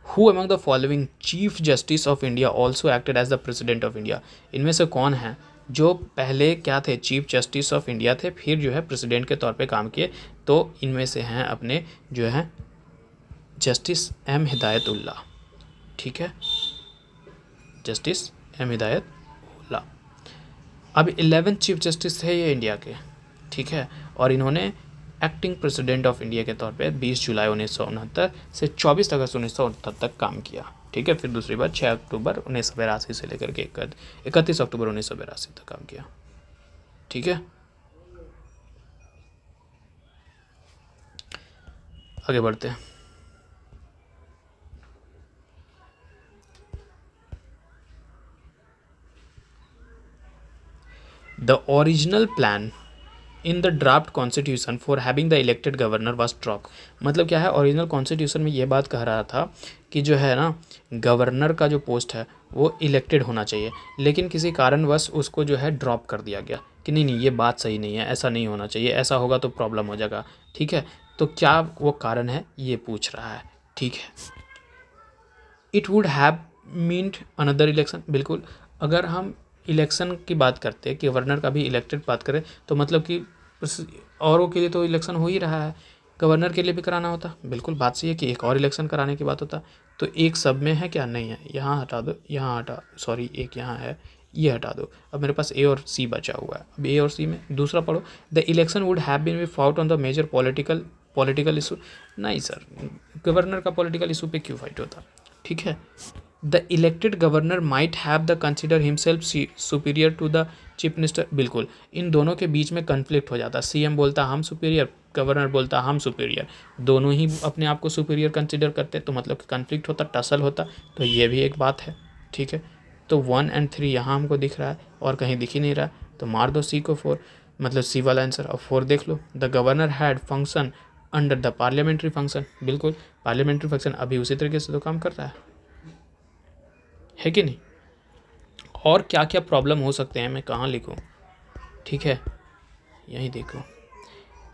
who among the following chief justice of India also acted as the president of India, इनमें से कौन है जो पहले क्या थे, चीफ जस्टिस ऑफ इंडिया थे, फिर जो है प्रेसिडेंट के तौर पे काम किए। तो इनमें से हैं अपने जो है जस्टिस एम हिदायतुल्लाह। ठीक है, जस्टिस एम हिदायतुल्लाह। अब 11 चीफ जस्टिस थे ये इंडिया के। ठीक है, और इन्होंने एक्टिंग प्रेसिडेंट ऑफ इंडिया के तौर पे 20 जुलाई 1969 से 24 अगस्त 1969 तक काम किया। ठीक है, फिर दूसरी बार 6 अक्टूबर 1982 से लेकर के 31 अक्टूबर 1982 तक काम किया। ठीक है, आगे बढ़ते हैं। The original plan in the draft constitution for having the elected governor was drop. मतलब क्या है, ओरिजिनल कॉन्स्टिट्यूशन में ये बात कह रहा था कि जो है ना गवर्नर का जो पोस्ट है वो इलेक्टेड होना चाहिए, लेकिन किसी कारणवश उसको जो है ड्रॉप कर दिया गया कि नहीं ये बात सही नहीं है, ऐसा नहीं होना चाहिए, ऐसा होगा तो प्रॉब्लम हो जाएगा। ठीक है, तो क्या वो कारण है ये पूछ रहा है। ठीक है, it would have meant another election. बिल्कुल, अगर हम इलेक्शन की बात करते हैं कि गवर्नर का भी इलेक्टेड बात करें तो मतलब कि औरों के लिए तो इलेक्शन हो ही रहा है, गवर्नर के लिए भी कराना होता। बिल्कुल बात सही है कि एक और इलेक्शन कराने की बात होता। तो एक सब में है क्या, नहीं है, यहाँ हटा दो, यहाँ हटा, सॉरी एक यहाँ है, ये हटा दो। अब मेरे पास ए और सी बचा हुआ है। अब ए और सी में दूसरा पढ़ो, the election would have been fought on the major political issue. नहीं सर, गवर्नर का पॉलिटिकल इशू पे क्यों फाइट होता। ठीक है, the elected governor might have the consider himself superior to the chief minister. बिल्कुल, इन दोनों के बीच में कन्फ्लिक्ट हो जाता, सीएम बोलता हम सुपीरियर, गवर्नर बोलता हम सुपीरियर, दोनों ही अपने आप को सुपीरियर कंसिडर करते, तो मतलब कि कन्फ्लिक्ट होता, टसल होता। तो ये भी एक बात है। ठीक है, तो 1 और 3 यहाँ हमको दिख रहा है और कहीं दिख ही नहीं रहा, तो मार दो सी को 4, मतलब सी वाला आंसर। अब 4 देख लो, the governor had function under the parliamentary function. बिल्कुल, पार्लियामेंट्री फंक्शन अभी उसी तरीके से तो काम कर रहा है कि नहीं। और क्या क्या प्रॉब्लम हो सकते हैं, मैं कहाँ लिखूँ। ठीक है, यहीं देखो।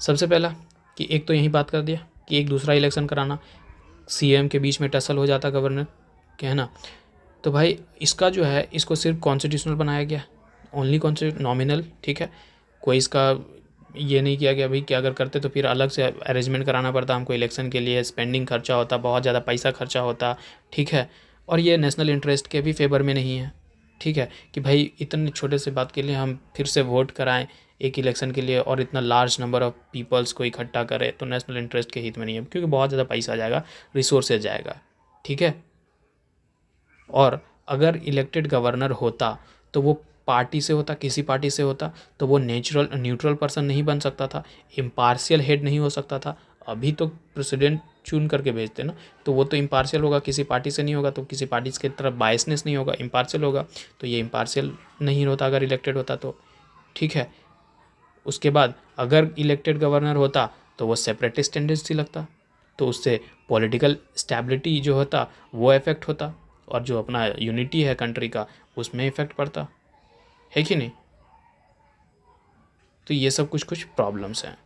सबसे पहला कि एक तो यही बात कर दिया कि एक दूसरा इलेक्शन कराना, सीएम के बीच में टसल हो जाता गवर्नर के, है ना। तो भाई इसका जो है इसको सिर्फ कॉन्स्टिट्यूशनल बनाया गया, ओनली कॉन्स्टिट्यूशन नॉमिनल। ठीक है, कोई इसका ये नहीं किया गया भाई कि अगर करते तो फिर अलग से अरेंजमेंट कराना पड़ता हमको इलेक्शन के लिए, स्पेंडिंग खर्चा होता, बहुत ज़्यादा पैसा खर्चा होता। ठीक है, और ये नेशनल इंटरेस्ट के भी फेवर में नहीं है। ठीक है, कि भाई इतने छोटे से बात के लिए हम फिर से वोट कराएं एक इलेक्शन के लिए और इतना लार्ज नंबर ऑफ पीपल्स को इकट्ठा करें, तो नेशनल इंटरेस्ट के हित में नहीं है, क्योंकि बहुत ज़्यादा पैसा जाएगा, रिसोर्सेज जाएगा। ठीक है, और अगर इलेक्टेड गवर्नर होता तो वो पार्टी से होता, किसी पार्टी से होता, तो वो न्यूट्रल पर्सन नहीं बन सकता था, इम्पार्शियल हेड नहीं हो सकता था। अभी तो प्रेसिडेंट चुन करके भेजते ना, तो वो तो इम्पार्शियल होगा, किसी पार्टी से नहीं होगा, तो किसी पार्टी की तरफ बायसनेस नहीं होगा, इम्पार्शियल होगा। तो ये इम्पार्शियल नहीं होता अगर इलेक्टेड होता तो। ठीक है, उसके बाद अगर इलेक्टेड गवर्नर होता तो वो सेपरेटिस्ट टेंडेंसी लगता, तो उससे पॉलिटिकल स्टेबिलिटी जो होता वो इफेक्ट होता, और जो अपना यूनिटी है कंट्री का उसमें इफेक्ट पड़ता है कि नहीं। तो ये सब कुछ प्रॉब्लम्स हैं।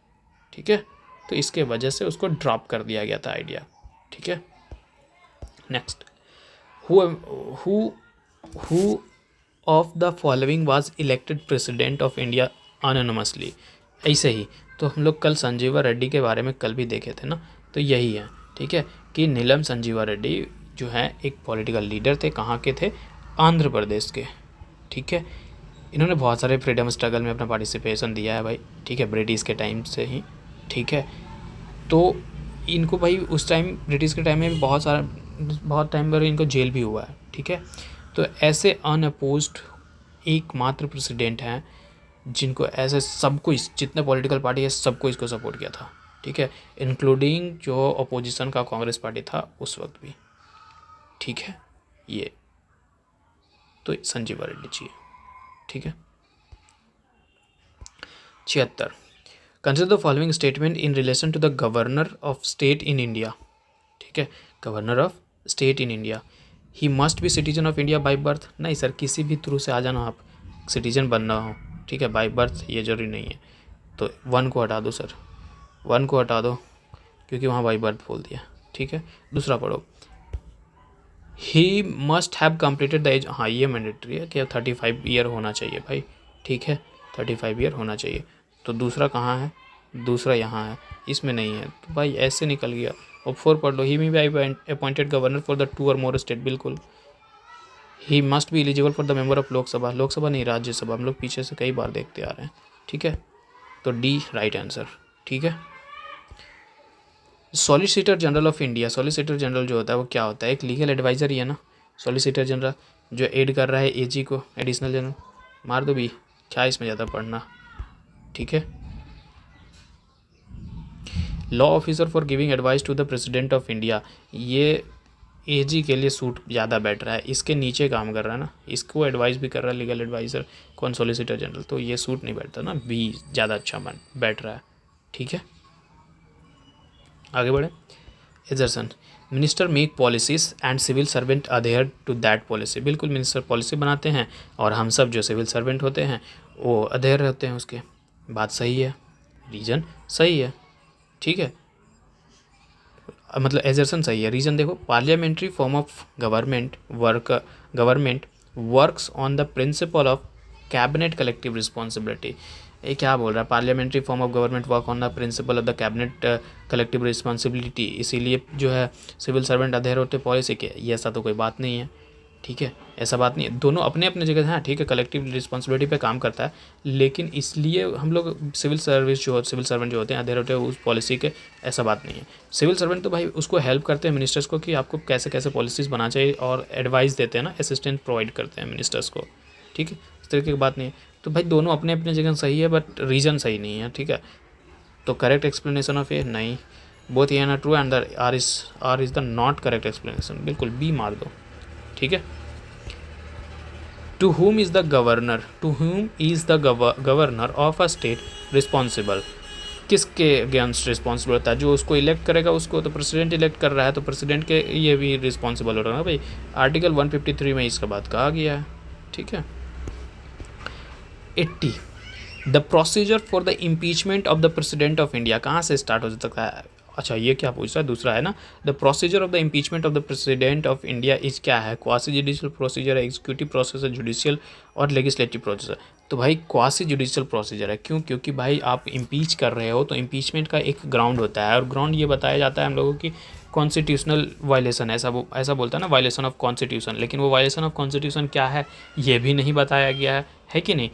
ठीक है, तो इसके वजह से उसको ड्रॉप कर दिया गया था आइडिया। ठीक है, next, who of the following was elected president of India anonymously. ऐसे ही तो हम लोग कल संजीवा रेड्डी के बारे में कल भी देखे थे ना, तो यही है। ठीक है, कि नीलम संजीवा रेड्डी जो है एक पॉलिटिकल लीडर थे, कहाँ के थे, आंध्र प्रदेश के। ठीक है, इन्होंने बहुत सारे फ्रीडम स्ट्रगल में अपना पार्टिसिपेशन दिया है भाई। ठीक है, ब्रिटिश के टाइम से ही। ठीक है, तो इनको भाई उस टाइम ब्रिटिश के टाइम में भी बहुत टाइम पर इनको जेल भी हुआ है। ठीक है, तो ऐसे अनअपोज्ड एकमात्र प्रेसिडेंट हैं जिनको ऐसे सबको, जितने पॉलिटिकल पार्टी है सबको इसको सपोर्ट किया था। ठीक है, इंक्लूडिंग जो अपोजिशन का कांग्रेस पार्टी था उस वक्त भी। ठीक है, ये तो संजीवा रेड्डी जी है, ठीक है। 76, consider the following statement in relation to the governor of state in India, ठीक है। Governor of state in India, he must be citizen of India by birth, नहीं सर, किसी भी थ्रू से आ जाना आप सिटीजन बनना हो, ठीक है। बाई बर्थ ये जरूरी नहीं है, तो 1 को हटा दो सर, 1 को हटा दो क्योंकि वहाँ बाई बर्थ बोल दिया, ठीक है। दूसरा पढ़ो, he must have completed the age, हाँ ये मैंडेटरी है कि 35 ईयर होना चाहिए भाई, ठीक है, 35 ईयर होना चाहिए। तो दूसरा कहाँ है, दूसरा यहाँ है, इसमें नहीं है, तो भाई ऐसे निकल गया। और 4 पढ़ लो, he may be appointed governor for the 2 और मोर स्टेट, बिल्कुल। He must be eligible for the member of Lok Sabha, Lok Sabha नहीं राज्यसभा, हम लोग पीछे से कई बार देखते आ रहे हैं, ठीक है। तो डी राइट आंसर, ठीक है। Solicitor general of India, solicitor general जो होता है वो क्या होता है, एक लीगल एडवाइज़र ही है ना सॉलिसिटर जनरल, जो एड कर रहा है एजी को, एडिशनल जनरल। मार दो भी, क्या इसमें ज़्यादा पढ़ना, ठीक है। Law officer for giving advice to the president of India, ये एजी के लिए सूट ज़्यादा बैठ रहा है, इसके नीचे काम कर रहा है ना, इसको एडवाइस भी कर रहा है लीगल एडवाइज़र कौन, सॉलिसिटर जनरल, तो ये सूट नहीं बैठता ना, बी ज़्यादा अच्छा बैठ रहा है, ठीक है। आगे बढ़े, assertion, minister make policies and civil servant adhere to that policy, बिल्कुल मिनिस्टर पॉलिसी बनाते हैं और हम सब जो सिविल सर्वेंट होते हैं वो अधेयर रहते हैं उसके, बात सही है, रीजन सही है, ठीक है, मतलब एजर्सन सही है, रीजन देखो, parliamentary form of government works on the principle of cabinet collective responsibility, ये क्या बोल रहा है, parliamentary form of government work on the principle of the cabinet collective responsibility, इसीलिए जो है सिविल सर्वेंट अधेयर होते पॉलिसी के, ये ऐसा तो कोई बात नहीं है, ठीक है, ऐसा बात नहीं है, दोनों अपने अपने जगह हैं, ठीक है, कलेक्टिव रिस्पॉन्सिबिलिटी पे काम करता है, लेकिन इसलिए हम लोग सिविल सर्वेंट जो होते हैं अधेयर होते हैं उस पॉलिसी के, ऐसा बात नहीं है। सिविल सर्वेंट तो भाई उसको हेल्प करते हैं मिनिस्टर्स को कि आपको कैसे कैसे पॉलिसीज़ बनाना चाहिए, और एडवाइस देते हैं ना, असिस्टेंट प्रोवाइड करते हैं मिनिस्टर्स को, ठीक है, इस तरीके की बात नहीं है। तो भाई दोनों अपने अपने जगह सही है, बट रीज़न सही नहीं है, ठीक है। तो करेक्ट एक्सप्लेनेशन ऑफ ए नहीं, both A and true and R is the not correct explanation, बिल्कुल बी मार दो, ठीक है। To whom is the governor of a state responsible, किसके अगेंस्ट रिस्पॉन्सिबल होता है, जो उसको इलेक्ट करेगा उसको, तो प्रेसिडेंट इलेक्ट कर रहा है तो प्रेसिडेंट के ये भी रिस्पॉन्सिबल हो रहा है ना भाई, आर्टिकल 153 में इसका बात कहा गया है, ठीक है। 80, the procedure for the impeachment of the president of India, कहाँ से स्टार्ट हो सकता है, अच्छा ये क्या पूछ रहा है, दूसरा है ना, the procedure of the impeachment of the president of India is क्या है, क्वासी जुडिशियल प्रोसीजर है, एग्जीक्यूटिव प्रोसेस है, जुडिशियल और लेजिस्लेटिव प्रोसेस है। तो भाई क्वासी जुडिशियल प्रोसीजर है, क्यों, क्योंकि भाई आप इम्पीच कर रहे हो तो इम्पीचमेंट का एक ग्राउंड होता है, और ग्राउंड ये बताया जाता है हम लोगों की कॉन्स्टिट्यूशनल वायलेशन, ऐसा बोलता है ना, वायलेशन ऑफ कॉन्स्टिट्यूशन, लेकिन वो वायलेशन ऑफ कॉन्स्टिट्यूशन क्या है ये भी नहीं बताया गया है कि नहीं।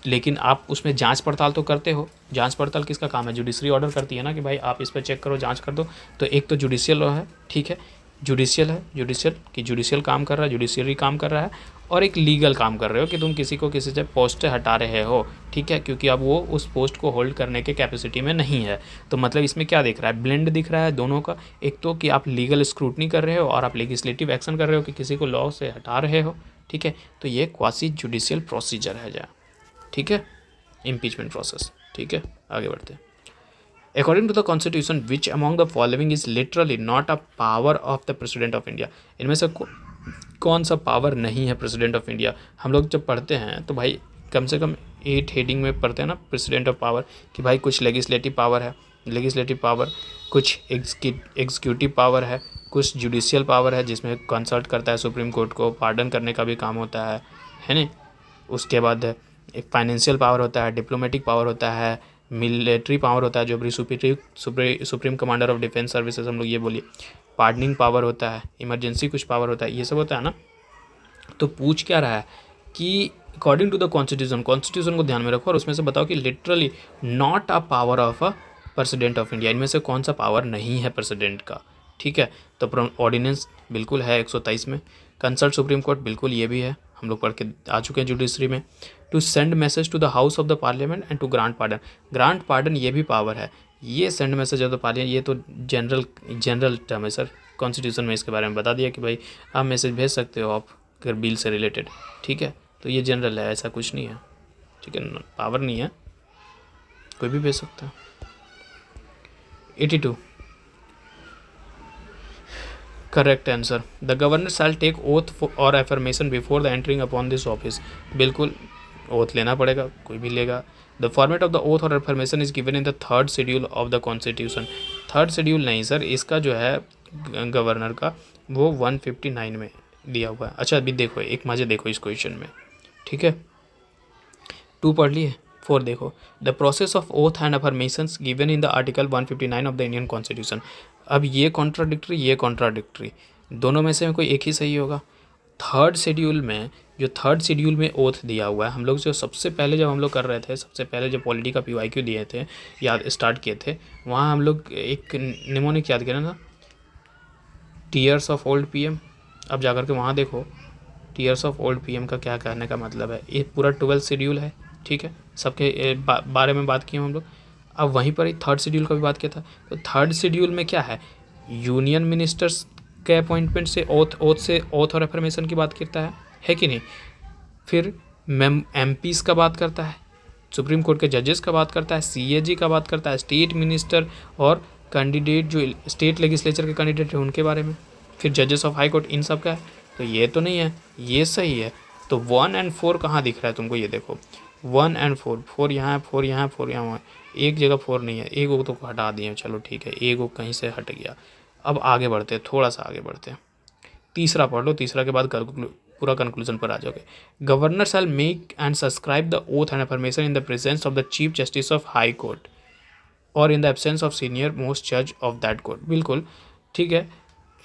लेकिन आप उसमें जांच पड़ताल तो करते हो, जांच पड़ताल किसका काम है, जुडिशरी ऑर्डर करती है ना कि भाई आप इस पर चेक करो, जांच कर दो, तो एक तो जुडिशियल है, ठीक है, जुडिशियल काम कर रहा है, जुडिशरी काम कर रहा है, और एक लीगल काम कर रहे हो कि तुम किसी को किसी से पोस्ट से हटा रहे हो, ठीक है, क्योंकि अब वो उस पोस्ट को होल्ड करने के कैपेसिटी में नहीं है। तो मतलब इसमें क्या दिख रहा है, ब्लेंड दिख रहा है दोनों का, एक तो कि आप लीगल स्क्रूटनी कर रहे हो और आप लेजिस्लेटिव एक्शन कर रहे हो कि किसी को लॉ से हटा रहे हो, ठीक है, तो ये क्वासी जुडिशियल प्रोसीजर है जा, ठीक है, इम्पीचमेंट प्रोसेस, ठीक है। आगे बढ़ते हैं, according to the constitution which among the following is literally not a power of the president of India, इनमें से कौन सा पावर नहीं है प्रेसिडेंट ऑफ इंडिया। हम लोग जब पढ़ते हैं तो भाई कम से कम 8 हेडिंग में पढ़ते हैं ना प्रेसिडेंट ऑफ पावर, कि भाई कुछ लेजिस्लेटिव पावर है, कुछ एग्जीक्यूटिव पावर है, कुछ जुडिशियल पावर है जिसमें कंसल्ट करता है सुप्रीम कोर्ट को, पार्डन करने का भी काम होता है ना। उसके बाद एक फाइनेंशियल पावर होता है, डिप्लोमेटिक पावर होता है, मिलिट्री पावर होता है, जो भी supreme commander of defence services हम लोग ये बोलिए, पार्डनिंग पावर होता है, इमरजेंसी कुछ पावर होता है, ये सब होता है ना। तो पूछ क्या रहा है कि अकॉर्डिंग टू द कॉन्स्टिट्यूशन को ध्यान में रखो और उसमें से बताओ कि literally not a power of a president of India, इनमें से कौन सा पावर नहीं है प्रेसिडेंट का, ठीक है। तो ऑर्डिनेंस बिल्कुल है 123 में, कंसल्ट सुप्रीम कोर्ट बिल्कुल ये भी है, हम लोग पढ़ के आ चुके हैं जुडिशरी में, to send message to the house of the parliament and to grant pardon ये भी पावर है, ये send message of the parliament, ये तो जनरल टर्म है सर, कॉन्स्टिट्यूशन में इसके बारे में बता दिया कि भाई आप मैसेज भेज सकते हो आप अगर बिल से रिलेटेड, ठीक है। तो ये जनरल है, ऐसा कुछ नहीं है, ठीक है, पावर नहीं है, कोई भी भेज सकता है। 82 correct answer, the governor shall take oath और affirmation before the entering upon this office. बिल्कुल ओथ लेना पड़ेगा, कोई भी लेगा। The format of the oath और affirmation is given in the third schedule of the constitution. Third schedule नहीं sir, इसका जो है गवर्नर का वो 159 में दिया हुआ है। अच्छा अभी देखो एक मजे देखो इस क्वेश्चन में, ठीक है। 2 पढ़ लिए, 4 देखो, the process of oath and affirmations given in the article 159 of the Indian constitution. अब ये कॉन्ट्राडिक्टरी, दोनों में से कोई एक ही सही होगा। थर्ड शेड्यूल में ओथ दिया हुआ है, हम लोग जो सबसे पहले जब हम लोग कर रहे थे, सबसे पहले जब पॉलिटी का PYQ दिए थे, याद स्टार्ट किए थे, वहाँ हम लोग एक निमोनिक याद किया ना, टीयर्स ऑफ ओल्ड PM। अब जाकर के वहाँ देखो टीयर्स ऑफ ओल्ड PM का क्या कहने का मतलब है। ये पूरा 12 शेड्यूल है, ठीक है, सबके बारे में बात की हम लोग। अब वहीं पर ही थर्ड शेड्यूल का भी बात किया था। तो थर्ड शेड्यूल में क्या है, यूनियन मिनिस्टर्स के अपॉइंटमेंट से ओथ और एफर्मेशन की बात करता है कि नहीं। फिर MPs का बात करता है, सुप्रीम कोर्ट के जजेस का बात करता है, CAG का बात करता है, स्टेट मिनिस्टर और कैंडिडेट जो स्टेट लेजिस्लेचर के कैंडिडेट हैं उनके बारे में, फिर जजेस ऑफ हाई कोर्ट, इन सब का है। तो ये तो नहीं है, ये सही है। तो 1 और 4 कहाँ दिख रहा है तुमको, ये देखो 1 और 4, 4 यहाँ है, 4 यहाँ, 4 यहाँ, एक जगह 4 नहीं है, एक को तो हटा दिए, चलो ठीक है, एक को कहीं से हट गया। अब आगे बढ़ते हैं, थोड़ा सा आगे बढ़ते हैं, तीसरा पढ़ लो, तीसरा के बाद पूरा कंक्लूजन पर आ जाओगे। Governor shall make and subscribe the oath and affirmation in the presence of the chief justice of high court और in the absence of senior most जज ऑफ दैट कोर्ट। बिल्कुल ठीक है,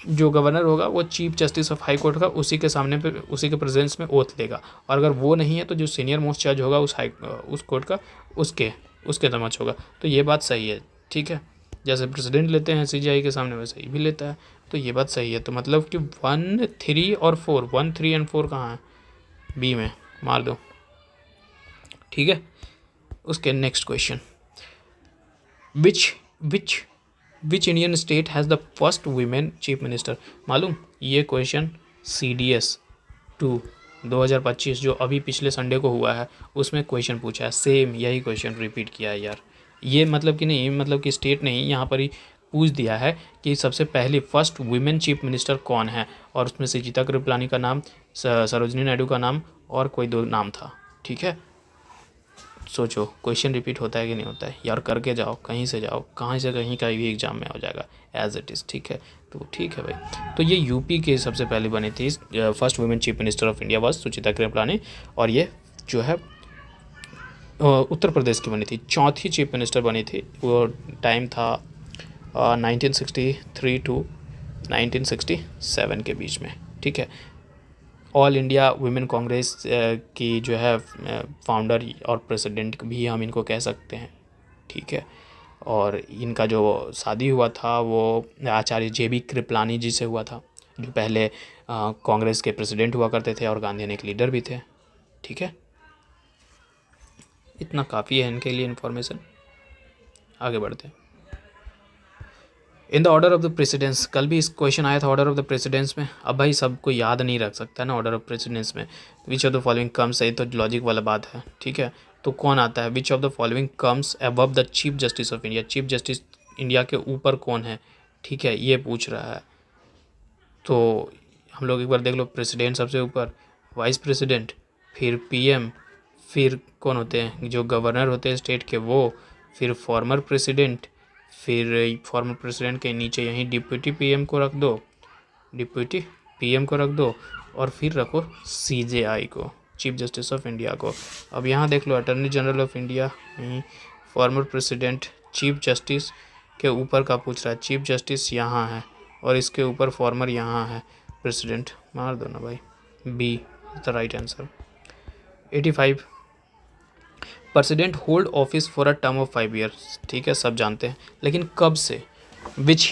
जो गवर्नर होगा वो chief justice of high court का उसी के सामने पे, उसी के प्रेजेंस में ओथ लेगा, और अगर वो नहीं है तो जो सीनियर मोस्ट जज होगा उस कोर्ट का, उसके समक्ष होगा। तो ये बात सही है, ठीक है, जैसे प्रेसिडेंट लेते हैं CJI के सामने वैसे ही भी लेता है। तो ये बात सही है। तो मतलब कि 1, 3 और 4, 1, 3 एंड 4 कहाँ है, B में मार दो, ठीक है। उसके next question, which Indian state has the first women chief minister. मालूम, ये क्वेश्चन CDS 2 2025 जो अभी पिछले संडे को हुआ है उसमें क्वेश्चन पूछा है, सेम यही क्वेश्चन रिपीट किया है यार। ये मतलब कि नहीं, मतलब कि स्टेट नहीं, यहाँ पर ही पूछ दिया है कि सबसे पहली फर्स्ट वुमेन चीफ मिनिस्टर कौन है, और उसमें सुचिता कृपलानी का नाम, सरोजनी नायडू का नाम और कोई 2 नाम था, ठीक है। सोचो क्वेश्चन रिपीट होता है कि नहीं होता है यार, करके जाओ, कहीं से जाओ, कहाँ से कहीं का भी एग्जाम में हो जाएगा एज इट इज़, ठीक है। तो ठीक है भाई, तो ये यूपी के सबसे पहले बनी थी, first women chief minister of India was Sucheta Kripalani, और ये जो है उत्तर प्रदेश की बनी थी, चौथी चीफ मिनिस्टर बनी थी। वो टाइम था 1963 टू 1967 के बीच में, ठीक है। ऑल इंडिया वुमेन कांग्रेस की जो है फाउंडर और प्रेसिडेंट भी हम इनको कह सकते हैं, ठीक है। और इनका जो शादी हुआ था वो आचार्य JB कृपलानी जी से हुआ था, जो पहले कांग्रेस के प्रेसिडेंट हुआ करते थे और गांधी एक लीडर भी थे, ठीक है। इतना काफ़ी है इनके लिए इन्फॉर्मेशन, आगे बढ़ते हैं। In the order of the precedence, कल भी इस क्वेश्चन आया था ऑर्डर ऑफ द प्रेसिडेंस में। अब भाई सबको याद नहीं रख सकता ना ऑर्डर ऑफ प्रेसिडेंस में, विच ऑफ द फॉलोइंग कम्स, ये तो लॉजिक वाला बात है, ठीक है। तो कौन आता है, which of the following comes above the chief justice of India, chief justice India के ऊपर कौन है, ठीक है, ये पूछ रहा है। तो हम लोग एक बार देख लो, प्रेसिडेंट सबसे ऊपर, वाइस प्रेसिडेंट, फिर PM, फिर कौन होते हैं जो गवर्नर होते हैं स्टेट के वो, फिर फॉर्मर प्रेसिडेंट, फिर फॉर्मर प्रेसिडेंट के नीचे यहीं डिप्यूटी PM को रख दो, डिप्यूटी PM को रख दो, और फिर रखो CJI को, चीफ जस्टिस ऑफ इंडिया को। अब यहाँ देख लो, attorney general of India, former president, chief justice के ऊपर का पूछ रहा है, चीफ जस्टिस यहाँ है और इसके ऊपर फॉर्मर यहाँ है, प्रेसिडेंट, मार दो ना भाई, B is the right answer. 85 president hold office for a term of 5 years, ठीक है, सब जानते हैं, लेकिन कब से, विच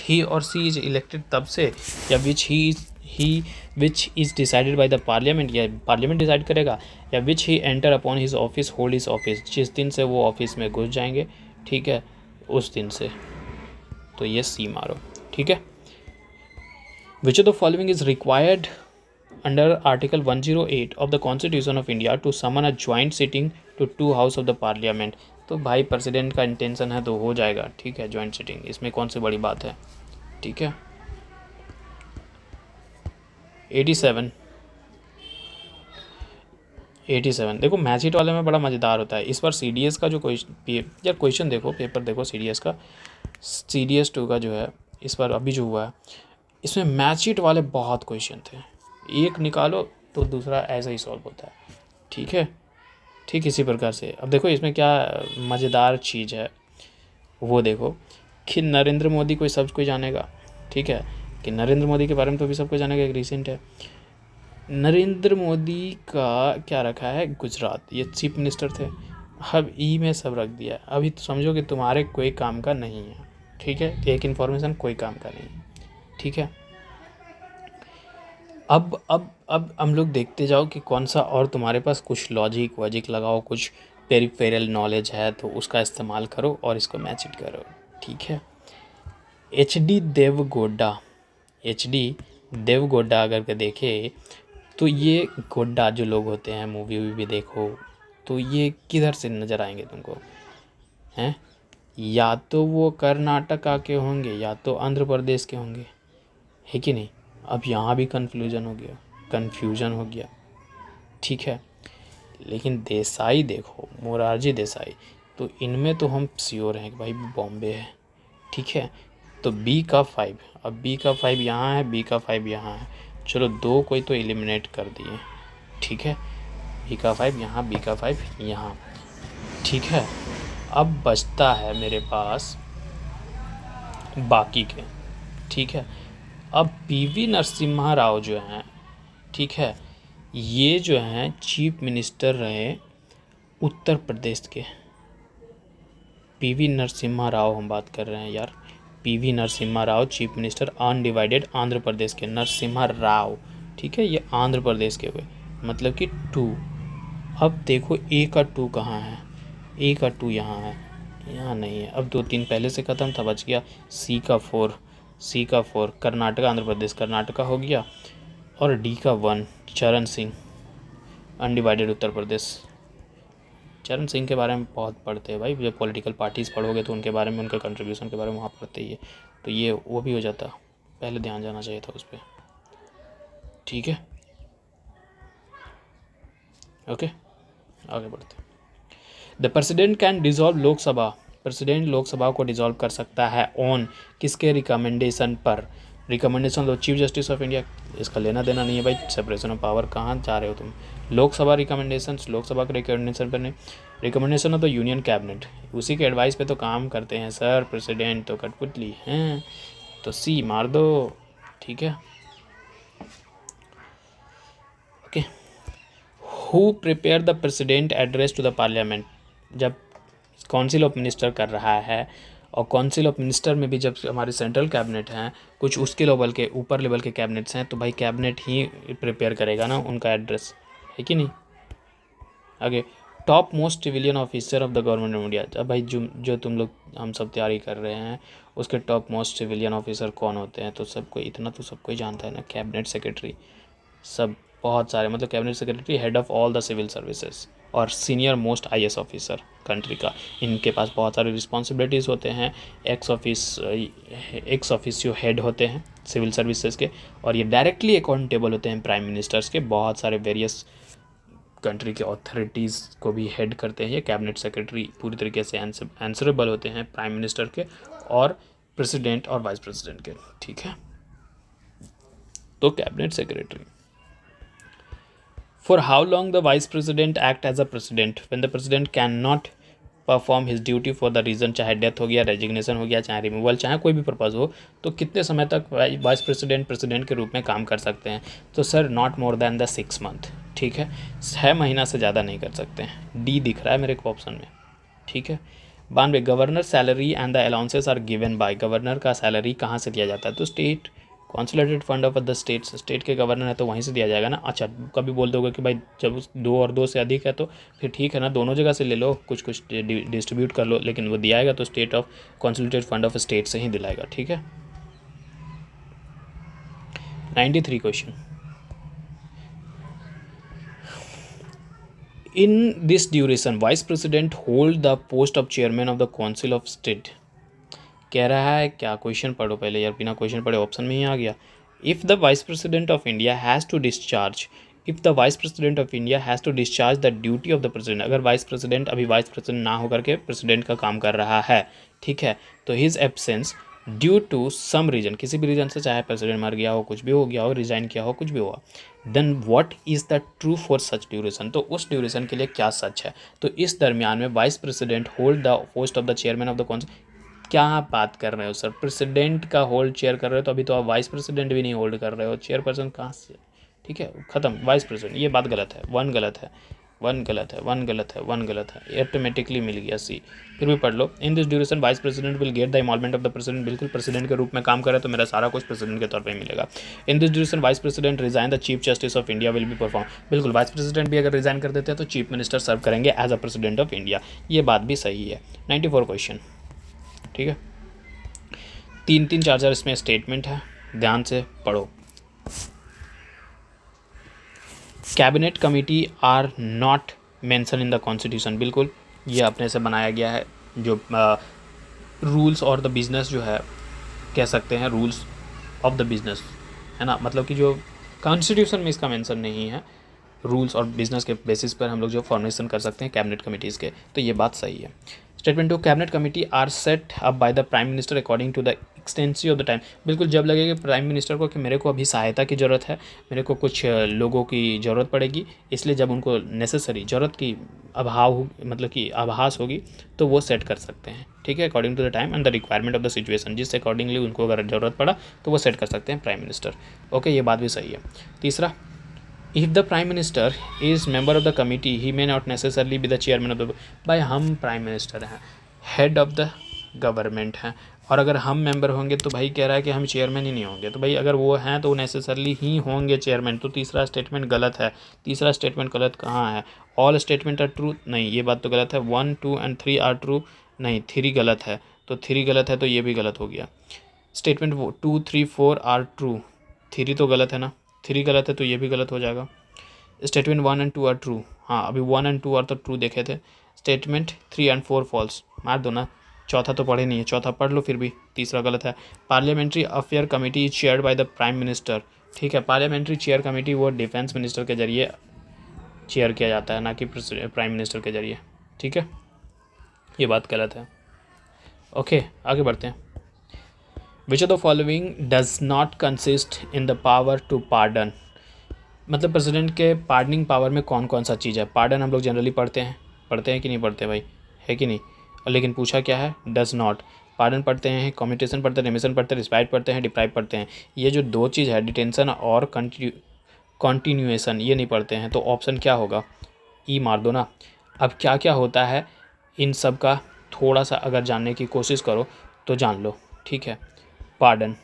ही और सी इज इलेक्टेड तब से, या which is decided by the parliament, या पार्लियामेंट डिसाइड करेगा, या which he enter upon his office hold his office, जिस दिन से वो ऑफिस में घुस जाएंगे, ठीक है, उस दिन से। तो ये C मारो, ठीक है। Which of the following is required under article 108 of the constitution of India to summon a joint sitting to 2 house of the parliament. तो भाई प्रेसिडेंट का इंटेंशन है तो हो जाएगा, ठीक है, ज्वाइंट सिटिंग, इसमें कौन सी बड़ी बात है, ठीक है। 87 देखो मैच हिट वाले में बड़ा मज़ेदार होता है। इस बार CDS का जो क्वेश्चन देखो, पेपर देखो CDS का, CDS 2 का जो है इस बार अभी जो हुआ है, इसमें मैच हिट वाले बहुत क्वेश्चन थे, एक निकालो तो दूसरा ऐसा ही सॉल्व होता है, ठीक है। ठीक इसी प्रकार से अब देखो इसमें क्या मज़ेदार चीज़ है वो देखो कि नरेंद्र मोदी कोई सब कोई जानेगा, ठीक है, कि नरेंद्र मोदी के बारे में तो भी सब कोई जानेगा, एक रिसेंट है। नरेंद्र मोदी का क्या रखा है, गुजरात, ये चीफ मिनिस्टर थे, अब ई में सब रख दिया। अभी तो समझो कि तुम्हारे कोई काम का नहीं है, ठीक है, एक इन्फॉर्मेशन कोई काम का नहीं है, ठीक है। अब हम लोग देखते जाओ कि कौन सा और तुम्हारे पास कुछ लॉजिक वॉजिक लगाओ, कुछ पेरिफेरल नॉलेज है तो उसका इस्तेमाल करो और इसको मैच इट करो, ठीक है। एच डी देवगोड्डा अगर के देखे तो ये गोड्डा जो लोग होते हैं, मूवी भी देखो तो ये किधर से नज़र आएंगे तुमको, हैं, या तो वो कर्नाटका के होंगे या तो आंध्र प्रदेश के होंगे, है कि नहीं। अब यहाँ भी कन्फ्यूज़न हो गया, ठीक है। लेकिन देसाई देखो, मोरारजी देसाई, तो इनमें तो हम श्योर हैं कि भाई बॉम्बे है, ठीक है। तो बी का 5, अब बी का 5 यहाँ है, बी का 5 यहाँ है, चलो 2 कोई तो एलिमिनेट कर दिए, ठीक है। बी का 5 यहाँ, बी का 5 यहाँ, ठीक है। अब बचता है मेरे पास बाकी के, ठीक है। अब PV नरसिम्हा राव जो हैं, ठीक है, ये जो हैं चीफ मिनिस्टर रहे उत्तर प्रदेश के। PV नरसिम्हा राव हम बात कर रहे हैं यार, PV Narasimha Rao chief minister undivided Andhra Pradesh के, नरसिम्हा राव, ठीक है, ये आंध्र प्रदेश के हुए, मतलब कि 2। अब देखो A का 2 कहाँ है, A का 2 यहाँ है, यहाँ नहीं है। अब 2 3 पहले से ख़त्म था, बच गया C का 4 कर्नाटका आंध्र प्रदेश, कर्नाटका हो गया। और D का 1 चरण सिंह अनडिवाइडेड उत्तर प्रदेश। चरण सिंह के बारे में बहुत पढ़ते हैं भाई, जब पॉलिटिकल पार्टीज़ पढ़ोगे तो उनके बारे में, उनके कंट्रीब्यूशन के बारे में वहाँ पढ़ते ही है, तो ये वो भी हो जाता, पहले ध्यान जाना चाहिए था उस पर, ठीक है, ओके आगे बढ़ते। The president can dissolve Lok Sabha, president Lok Sabha को डिसॉल्व कर सकता है ऑन किसके रिकमेंडेशन पर, recommendation of chief justice of India, इसका लेना देना नहीं है भाई, सेपरेशन ऑफ पावर, कहाँ जा रहे हो तुम। लोकसभा रिकमेंडेशन, लोकसभा के रिकमेंडेशन पर नहीं, recommendation of the union cabinet, उसी के एडवाइस पे तो काम करते हैं सर, प्रेसिडेंट तो कठपुतली हैं, तो सी मार दो, ठीक है, okay. Who prepare the president address to the parliament, जब काउंसिल ऑफ मिनिस्टर कर रहा है, और काउंसिल ऑफ मिनिस्टर में भी जब हमारे सेंट्रल कैबिनेट हैं, कुछ उसके लेवल के ऊपर लेवल के कैबिनेट्स हैं, तो भाई कैबिनेट ही प्रिपेयर करेगा ना उनका एड्रेस, है कि नहीं। आगे, top most civilian officer of the government of India, अब भाई जो तुम लोग हम सब तैयारी कर रहे हैं उसके टॉप मोस्ट सिविलियन ऑफिसर कौन होते हैं, तो सबको इतना तो सबको ही जानता है ना, कैबिनेट सेक्रेटरी, सब बहुत सारे, मतलब cabinet secretary head of all the civil services और senior most IAS officer country का, इनके पास बहुत सारे रिस्पॉन्सिबिलिटीज़ होते हैं, एक्स ऑफिसियो हेड होते हैं सिविल सर्विसेज के, और ये डायरेक्टली अकाउंटेबल होते हैं प्राइम मिनिस्टर्स के, बहुत सारे वेरियस कंट्री के अथॉरिटीज़ को भी हेड करते हैं ये कैबिनेट सेक्रेटरी, पूरी तरीके से आंसरेबल होते हैं प्राइम मिनिस्टर के और प्रेसिडेंट और वाइस प्रेसिडेंट के, ठीक है। तो cabinet secretary, For how long the vice president act as a president when the president cannot perform his duty for the reason, चाहे डेथ हो गया, रेजिग्नेशन हो गया, चाहे रिमूवल, चाहे कोई भी पर्पज़ हो, तो कितने समय तक वाइस प्रेसिडेंट के रूप में काम कर सकते हैं। तो sir not more than the 6 month, ठीक है, 6 महीना से ज़्यादा नहीं कर सकते हैं, डी दिख रहा है मेरे को ऑप्शन में, ठीक है। 92, governor salary and the allowances are given by, governor का सैलरी कहाँ से दिया जाता है, तो state consolidated fund of the states, state के गवर्नर है तो वहीं से दिया जाएगा ना। अच्छा कभी बोल दोगे कि भाई जब 2 और 2 से अधिक है तो फिर ठीक है ना, दोनों जगह से ले लो, कुछ कुछ डिस्ट्रीब्यूट कर लो, लेकिन वो दियाएगा तो state of consolidated fund of state से ही दिलाएगा, ठीक है। 93 question. In this duration vice president hold the post of chairman of the council of state. कह रहा है क्या, क्वेश्चन पढ़ो पहले यार, बिना क्वेश्चन पढ़े ऑप्शन में ही आ गया। If the vice president of India has to discharge, if the vice president of India has to discharge the duty of the president, अगर वाइस प्रेसिडेंट अभी वाइस प्रेसिडेंट ना होकर के प्रेसिडेंट का काम कर रहा है, ठीक है, तो his absence due to some reason, किसी भी रीजन से, चाहे प्रेसिडेंट मर गया हो, कुछ भी हो गया हो, रिजाइन किया हो, कुछ भी हुआ, then what is the true for such duration, तो उस ड्यूरेशन के लिए क्या सच है। तो इस दरमियान में vice president hold the post of the chairman of the council. क्या आप बात कर रहे हो सर, प्रेसिडेंट का होल्ड चेयर कर रहे हो, तो अभी तो आप वाइस प्रेसिडेंट भी नहीं होल्ड कर रहे हो, चेयरपर्सन कहाँ से, ठीक है, ख़त्म, वाइस प्रेसिडेंट, ये बात गलत है, वन गलत है, वन गलत है, वन गलत है, वन गलत है, ऑटोमेटिकली मिल गया सी। फिर भी पढ़ लो, in this duration vice president will get the involvement of the president, बिल्कुल प्रेसिडेंट के रूप में काम करे तो मेरा सारा कुछ प्रेसिडेंट के तौर पर मिलेगा। इन this duration vice president resign the chief justice of India will be perform, बिल्कुल वाइस प्रेसिडेंट भी अगर रिजाइन कर देते हैं तो चीफ मिनिस्टर सर्व करेंगे as a president of India, ये बात भी सही है। 94 क्वेश्चन, ठीक है, 3-3 4-4 इसमें स्टेटमेंट है, ध्यान से पढ़ो। Cabinet committee are not mention in the constitution, बिल्कुल ये अपने से बनाया गया है, जो रूल्स और द बिजनेस जो है, कह सकते हैं रूल्स ऑफ द बिजनेस, है ना, मतलब कि जो कॉन्स्टिट्यूशन में इसका मेंशन नहीं है, रूल्स और बिजनेस के बेसिस पर हम लोग जो फॉर्मेशन कर सकते हैं कैबिनेट कमिटीज़ के, तो ये बात सही है। Statement 2, cabinet committee are set up by the prime minister according to the exigency of the time, बिल्कुल जब लगेगा प्राइम मिनिस्टर को कि मेरे को अभी सहायता की ज़रूरत है, मेरे को कुछ लोगों की ज़रूरत पड़ेगी, इसलिए जब उनको नेसेसरी ज़रूरत की अभाव हो, मतलब कि आभास होगी, तो वो सेट कर सकते हैं, ठीक है, according to the time and the requirement of the situation, जिससे अकॉर्डिंगली उनको अगर ज़रूरत पड़ा तो वो सेट कर सकते हैं प्राइम मिनिस्टर। ओके, ये बात भी सही है। तीसरा, if the prime minister is member of the committee he may not necessarily be the chairman of the, भाई हम प्राइम मिनिस्टर हैं, हेड ऑफ द गवर्नमेंट हैं, और अगर हम मेंबर होंगे तो भाई कह रहा है कि हम चेयरमैन ही नहीं होंगे, तो भाई अगर वो हैं तो वो नेसेसरली ही होंगे चेयरमैन, तो तीसरा स्टेटमेंट गलत है। तीसरा स्टेटमेंट गलत कहाँ है, ऑल स्टेटमेंट आर ट्रू, नहीं ये बात तो गलत है, 1 2 एंड 3 आर ट्रू, नहीं 3 गलत है, तो 3 गलत है तो ये भी गलत हो गया। स्टेटमेंट 2 3 4 आर ट्रू, 3 तो गलत है ना, 3 गलत है तो ये भी गलत हो जाएगा। स्टेटमेंट 1 एंड 2 आर ट्रू, हाँ अभी 1 एंड 2 आर तो ट्रू देखे थे। स्टेटमेंट 3 एंड 4 फॉल्स, मार दो ना, चौथा तो पढ़े नहीं है, चौथा पढ़ लो फिर भी, तीसरा गलत है। Parliamentary affair committee is chaired by the prime minister, ठीक है, पार्लियामेंट्री चेयर कमेटी वो डिफेंस मिनिस्टर के जरिए चेयर किया जाता है, ना कि प्राइम मिनिस्टर के जरिए, ठीक है, ये बात गलत है। ओके, आगे बढ़ते हैं। Which of the following does not consist in the power to pardon, मतलब प्रेसिडेंट के पार्डनिंग पावर में कौन कौन सा चीज़ है। पार्डन हम लोग जनरली पढ़ते हैं कि नहीं पढ़ते भाई, है कि नहीं, और लेकिन पूछा क्या है, डज नॉट, पार्डन पढ़ते हैं, कम्यूटेशन पढ़ते हैं, रेमिशन पढ़ते हैं, रिस्पाइट पढ़ते हैं, डिप्राइव पढ़ते हैं, ये जो दो चीज़ है डिटेंशन और कॉन्टिन्यूएशन, ये नहीं पढ़ते हैं, तो ऑप्शन क्या होगा, ई मार दो ना। अब क्या क्या होता है इन सब का थोड़ा सा अगर जानने की कोशिश करो तो जान लो, ठीक है। पार्डन,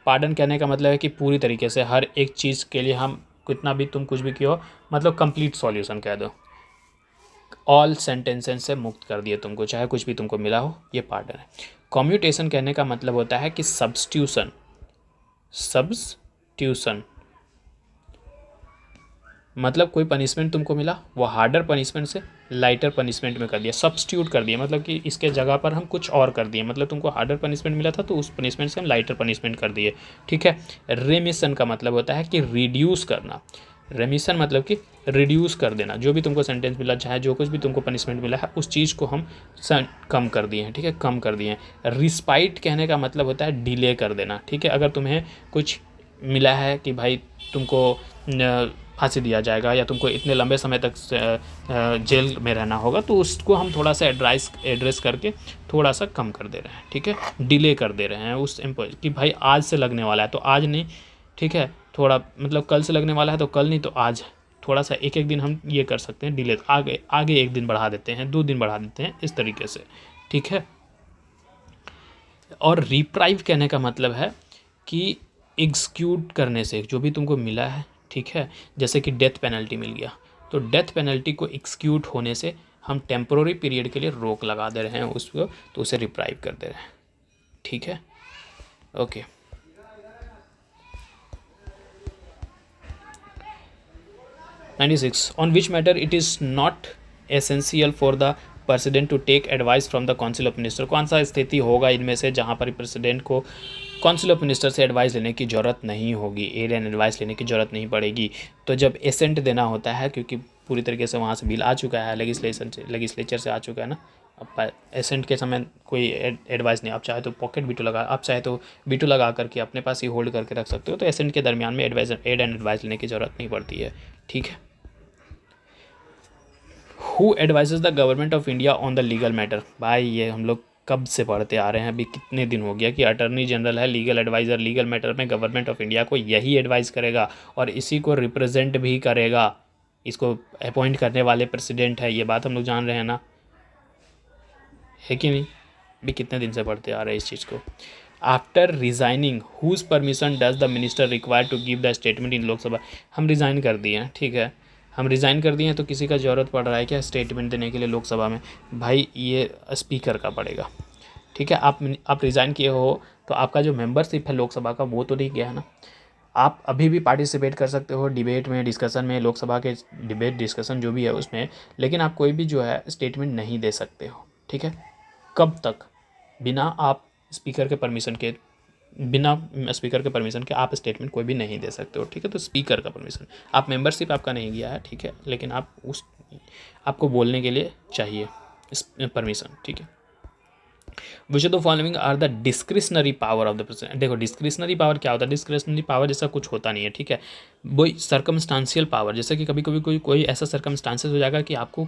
पार्डन कहने का मतलब है कि पूरी तरीके से हर एक चीज़ के लिए हम कितना भी तुम कुछ भी किया हो, मतलब कंप्लीट सॉल्यूशन कह दो, ऑल सेंटेंसेस से मुक्त कर दिए तुमको, चाहे कुछ भी तुमको मिला हो, ये पार्डन है। कम्यूटेशन कहने का मतलब होता है कि सब्स्टिट्यूशन, सब्स्टिट्यूशन मतलब कोई पनिशमेंट तुमको मिला, वो हार्डर पनिशमेंट से लाइटर पनिशमेंट में कर दिया, सब्स्टिट्यूट कर दिया, मतलब कि इसके जगह पर हम कुछ और कर दिए, मतलब तुमको हार्डर पनिशमेंट मिला था तो उस पनिशमेंट से हम लाइटर पनिशमेंट कर दिए, ठीक है। रेमिशन का मतलब होता है कि रिड्यूस करना, रेमिशन मतलब कि रिड्यूस कर देना, जो भी तुमको सेंटेंस मिला, चाहे जो कुछ भी तुमको पनिशमेंट मिला है उस चीज़ को हम कम कर दिए हैं, ठीक है, कम कर दिए हैं। रिस्पाइट कहने का मतलब होता है डिले कर देना, ठीक है, अगर तुम्हें कुछ मिला है कि भाई तुमको फांसी दिया जाएगा या तुमको इतने लंबे समय तक जेल में रहना होगा, तो उसको हम थोड़ा सा एड्रेस करके थोड़ा सा कम कर दे रहे हैं, ठीक है, डिले कर दे रहे हैं उस कि भाई आज से लगने वाला है तो आज नहीं, ठीक है, थोड़ा मतलब कल से लगने वाला है तो कल नहीं तो आज, थोड़ा सा एक एक दिन हम ये कर सकते हैं डिले, आगे आगे एक दिन बढ़ा देते हैं, 2 दिन बढ़ा देते हैं, इस तरीके से, ठीक है। और रिप्राइव कहने का मतलब है कि एग्जीक्यूट करने से जो भी तुमको मिला है, ठीक है, जैसे कि डेथ पेनल्टी मिल गया, तो डेथ पेनल्टी को एग्जीक्यूट होने से हम टेम्पोररी पीरियड के लिए रोक लगा दे रहे हैं उसको, तो उसे रिप्राइव कर दे रहे हैं, ठीक है। Okay, 96 on which matter it is not essential for the president to take advice from the council of minister. कौन सा स्थिति होगा इनमें से जहाँ पर प्रेसिडेंट को काउंसिल ऑफ मिनिस्टर से एडवाइस लेने की ज़रूरत नहीं होगी, एड एंड एडवाइस लेने की ज़रूरत नहीं पड़ेगी। तो जब एसेंट देना होता है, क्योंकि पूरी तरीके से वहाँ से बिल आ चुका है, लेगिस्लेचर से आ चुका है ना, अब एसेंट के समय कोई एडवाइस नहीं। आप चाहे तो पॉकेट वीटो लगा, आप चाहे तो वीटो लगा करके अपने पास ही होल्ड करके रख सकते हो। तो एसेंट के दरमियान में एड एंड एडवाइस लेने की ज़रूरत नहीं पड़ती है, ठीक है। Who advises the government of India on the legal matter. भाई ये हम लोग कब से पढ़ते आ रहे हैं, अभी कितने दिन हो गया कि अटर्नी जनरल है लीगल एडवाइज़र, लीगल मैटर में गवर्नमेंट ऑफ इंडिया को यही एडवाइस करेगा और इसी को रिप्रेजेंट भी करेगा। इसको अपॉइंट करने वाले प्रेसिडेंट है, ये बात हम लोग जान रहे हैं ना, है कि नहीं। भी कितने दिन से पढ़ते आ रहे हैं इस चीज़ को। After resigning whose permission does the minister require to give the statement in Lok Sabha. हम रिज़ाइन कर दिए हैं, ठीक है, हम रिज़ाइन कर दिए हैं, तो किसी का ज़रूरत पड़ रहा है क्या स्टेटमेंट देने के लिए लोकसभा में? भाई ये स्पीकर का पड़ेगा, ठीक है। आप रिज़ाइन किए हो तो आपका जो मेंबरशिप है लोकसभा का वो तो नहीं गया है ना। आप अभी भी पार्टिसिपेट कर सकते हो डिबेट में, डिस्कशन में, लोकसभा के डिबेट डिस्कशन जो भी है उसमें, लेकिन आप कोई भी जो है स्टेटमेंट नहीं दे सकते हो, ठीक है। कब तक? बिना आप स्पीकर के परमिशन के, बिना स्पीकर के परमिशन के आप स्टेटमेंट कोई भी नहीं दे सकते हो, ठीक है। तो स्पीकर का परमिशन, आप मेंबरशिप आपका नहीं गया है, ठीक है, लेकिन आपको बोलने के लिए चाहिए परमिशन, ठीक है। Which of the following are the discretionary power of the president. देखो डिस्क्रिशनरी पावर क्या होता है? डिस्क्रिशनरी पावर जैसा कुछ होता नहीं है, ठीक है। वही सर्कमस्टांशियल पावर, जैसे कि कभी कभी कोई ऐसा सर्कमस्टांसेस हो जाएगा कि आपको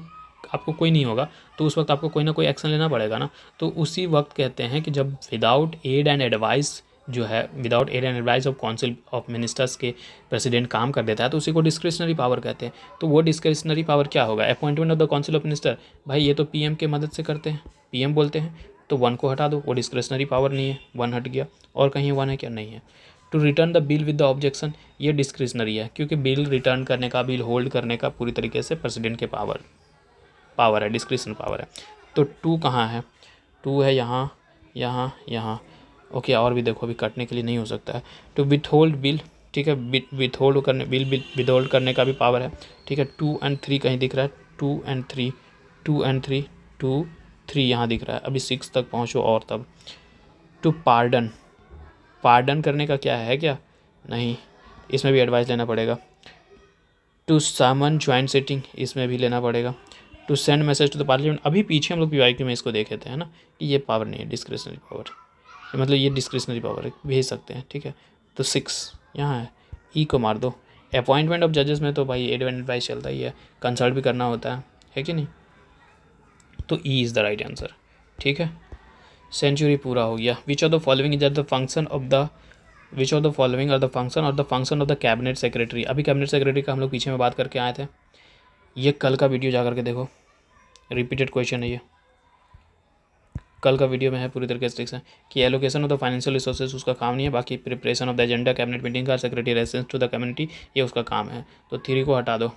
कोई नहीं होगा, तो उस वक्त आपको कोई ना कोई एक्शन लेना पड़ेगा ना। तो उसी वक्त कहते हैं कि जब विदाउट एड एंड एडवाइस जो है, without aid and advice of council of ministers के प्रेसिडेंट काम कर देता है, तो उसी को डिस्क्रिशनरी पावर कहते हैं। तो वो डिस्क्रिशनरी पावर क्या होगा? Appointment of the council of minister. भाई ये तो पीएम के मदद से करते हैं, पीएम बोलते हैं, तो वन को हटा दो, वो डिस्क्रिशनरी पावर नहीं है, वन हट गया। और कहीं वन है क्या? नहीं है। To return the bill with the objection, ये डिस्क्रिशनरी है, क्योंकि बिल रिटर्न करने का, बिल होल्ड करने का पूरी तरीके से प्रेसिडेंट के पावर है, डिस्क्रिशन पावर है। तो टू कहाँ है? टू है यहाँ, यहाँ, यहाँ, ओके। और भी देखो, अभी कटने के लिए नहीं हो सकता है। टू विथ होल्ड बिल, ठीक है, विथ होल्ड करने, बिल विद होल्ड करने का भी पावर है, ठीक है। 2 और 3 कहीं दिख रहा है? 2 और 3, 2 और 3, 2, 3 यहाँ दिख रहा है, अभी 6 तक पहुँचो और तब। टू पार्डन करने का क्या है क्या? नहीं, इसमें भी एडवाइस लेना पड़ेगा। टू सामन ज्वाइंट सिटिंग, इसमें भी लेना पड़ेगा। To send message to the parliament, अभी पीछे हम लोग पीवाईक्यू में इसको देखे थे, है ना, कि ये पावर नहीं है, डिस्क्रिशनरी पावर, मतलब ये डिस्क्रिशनरी पावर है, भेज सकते हैं, ठीक है। तो 6 यहाँ है, ई को मार दो। अपॉइंटमेंट ऑफ जजेस में तो भाई एड एंड एडवाइस चलता ही है, कंसल्ट भी करना होता है कि नहीं। तो E is the right answer, ठीक है। सेंचुरी पूरा हो गया। Which of the following is the function of the, which of the following are the function of the cabinet secretary. अभी कैबिनेट सेक्रेटरी का हम लोग पीछे में बात करके आए थे, ये कल का वीडियो जा करके देखो, रिपीटेड क्वेश्चन है ये, कल का वीडियो में है पूरी तरीके से कि allocation of the financial resources उसका काम नहीं है, बाकी preparation of the agenda cabinet meeting का, secretary reference to the community, ये उसका काम है। तो 3 को हटा दो,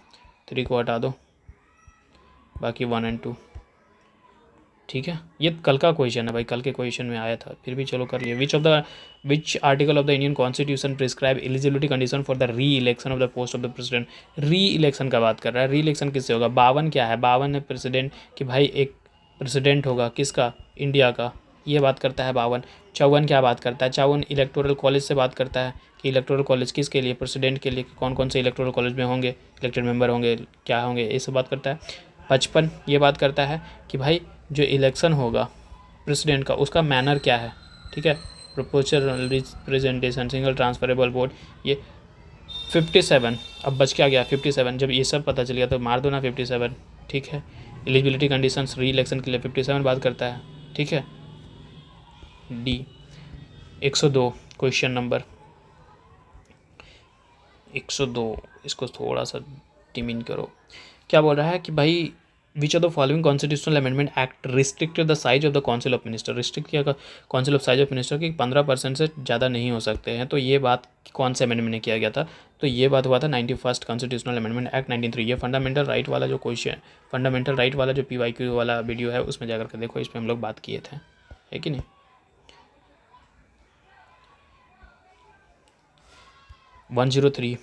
3 को हटा दो, बाकी 1 और 2, ठीक है। ये कल का क्वेश्चन है भाई, कल के क्वेश्चन में आया था, फिर भी चलो कर लिए। Which article of the Indian constitution prescribe eligibility condition for the री election of the post of the president. री इलेक्शन का बात कर रहा है, री इलेक्शन किससे होगा? 52 क्या है? 52 है प्रेसिडेंट, कि भाई एक प्रेसिडेंट होगा किसका? इंडिया का, ये बात करता है 52। 54 क्या बात करता है? 54 इलेक्टोरल कॉलेज से बात करता है कि इलेक्टोरल कॉलेज किसके लिए? प्रेसिडेंट के लिए, कौन कौन से इलेक्टोरल कॉलेज में होंगे, इलेक्टेड मेंबर होंगे, क्या होंगे, ये सब बात करता है। 55 ये बात करता है कि भाई जो इलेक्शन होगा प्रेसिडेंट का, उसका मैनर क्या है, ठीक है, proportional representation, single transferable vote, ये 57। अब बच क्या गया? 57। जब ये सब पता चल गया तो मार दो ना 57, ठीक है। एलिजिबिलिटी कंडीशंस री इलेक्शन के लिए 57 बात करता है, ठीक है। डी 102 क्वेश्चन नंबर 102, इसको थोड़ा सा डिमिन करो। क्या बोल रहा है कि भाई which of the following constitutional amendment act restricted the size of the council of minister. Restrict किया council of size of minister की 15% से ज़्यादा नहीं हो सकते हैं। तो ये बात कौन से अमेंडमेंट में किया गया था? तो ये बात हुआ था 91st कॉन्स्टिट्यूशनल अमेंडमेंट एक्ट 1903। ये फंडामेंटल राइट वाला जो क्वेश्चन, फंडामेंटल राइट वाला जो PYQ वाला वीडियो है उसमें जाकर के देखो, इस पर हम लोग बात किए थे, है कि नहीं। 103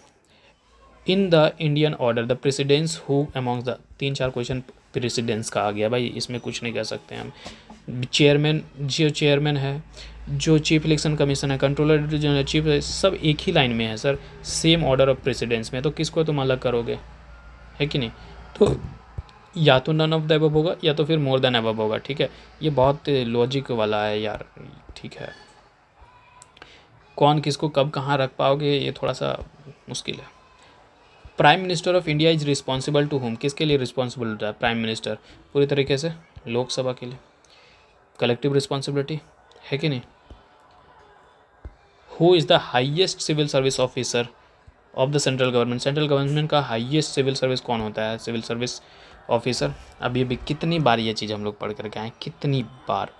in the Indian order the presidents who amongst the, 3-4 question presidents का आ गया भाई, इसमें कुछ नहीं कह सकते हम। चेयरमैन, जो चेयरमैन है, जो चीफ इलेक्शन कमीशन है, कंट्रोलर जनरल, चीफ, सब एक ही लाइन में है sir, same order of presidents में, तो किसको तुम अलग करोगे, है कि नहीं। तो या तो नन ऑफ द अबव होगा या तो फिर मोर देन अबव होगा, ठीक है। ये बहुत लॉजिक वाला है यार, ठीक है। कौन किसको कब कहाँ रख पाओगे ये थोड़ा सा मुश्किल है। Prime minister of India is responsible to whom, किसके लिए रिस्पॉन्सिबल होता है प्राइम मिनिस्टर, पूरी तरीके से लोकसभा के लिए, कलेक्टिव रिस्पॉन्सिबिलिटी, है कि नहीं। Who is the highest civil service officer of the central government, central government का हाईएस्ट सिविल सर्विस कौन होता है, सिविल सर्विस ऑफिसर। अभी कितनी बार ये चीज़ हम लोग पढ़ करके आए, कितनी बार,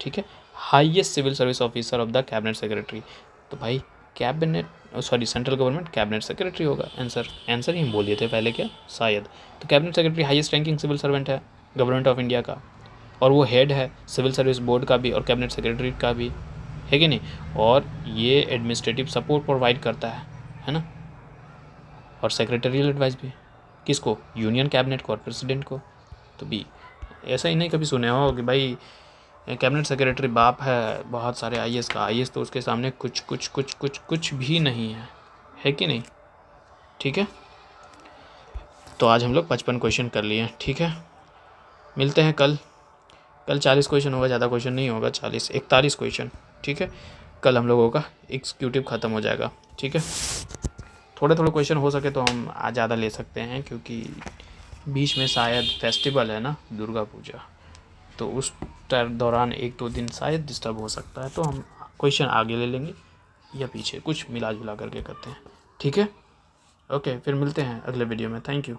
ठीक है। Highest civil service officer of the cabinet secretary, तो भाई cabinet, sorry central government cabinet secretary होगा। आंसर ही बोलिए थे पहले क्या शायद। तो cabinet secretary highest ranking civil servant है गवर्नमेंट ऑफ इंडिया का, और वो हेड है सिविल सर्विस बोर्ड का भी और कैबिनेट सेक्रेटरी का भी, है कि नहीं। और ये एडमिनिस्ट्रेटिव सपोर्ट प्रोवाइड करता है ना, और सेक्रेटरियल एडवाइस भी, किसको, यूनियन कैबिनेट को और प्रेसिडेंट को। तो भी ऐसा ही नहीं कभी सुने हो कि भाई कैबिनेट सेक्रेटरी बाप है बहुत सारे आईएएस का, आईएएस तो उसके सामने कुछ भी नहीं है कि नहीं, ठीक है। तो आज हम लोग 55 क्वेश्चन कर लिए, ठीक है। मिलते हैं कल 40 क्वेश्चन होगा, ज़्यादा क्वेश्चन नहीं होगा, 41 क्वेश्चन, ठीक है। कल हम लोगों का एग्जीक्यूटिव ख़त्म हो जाएगा, ठीक है। थोड़े क्वेश्चन हो सके तो हम आज ज़्यादा ले सकते हैं, क्योंकि बीच में शायद फेस्टिवल है ना, दुर्गा पूजा, तो उस दौरान 1-2 दिन शायद डिस्टर्ब हो सकता है, तो हम क्वेश्चन आगे ले लेंगे या पीछे, कुछ मिला जुला करके करते हैं, ठीक है। ओके, फिर मिलते हैं अगले वीडियो में। Thank you.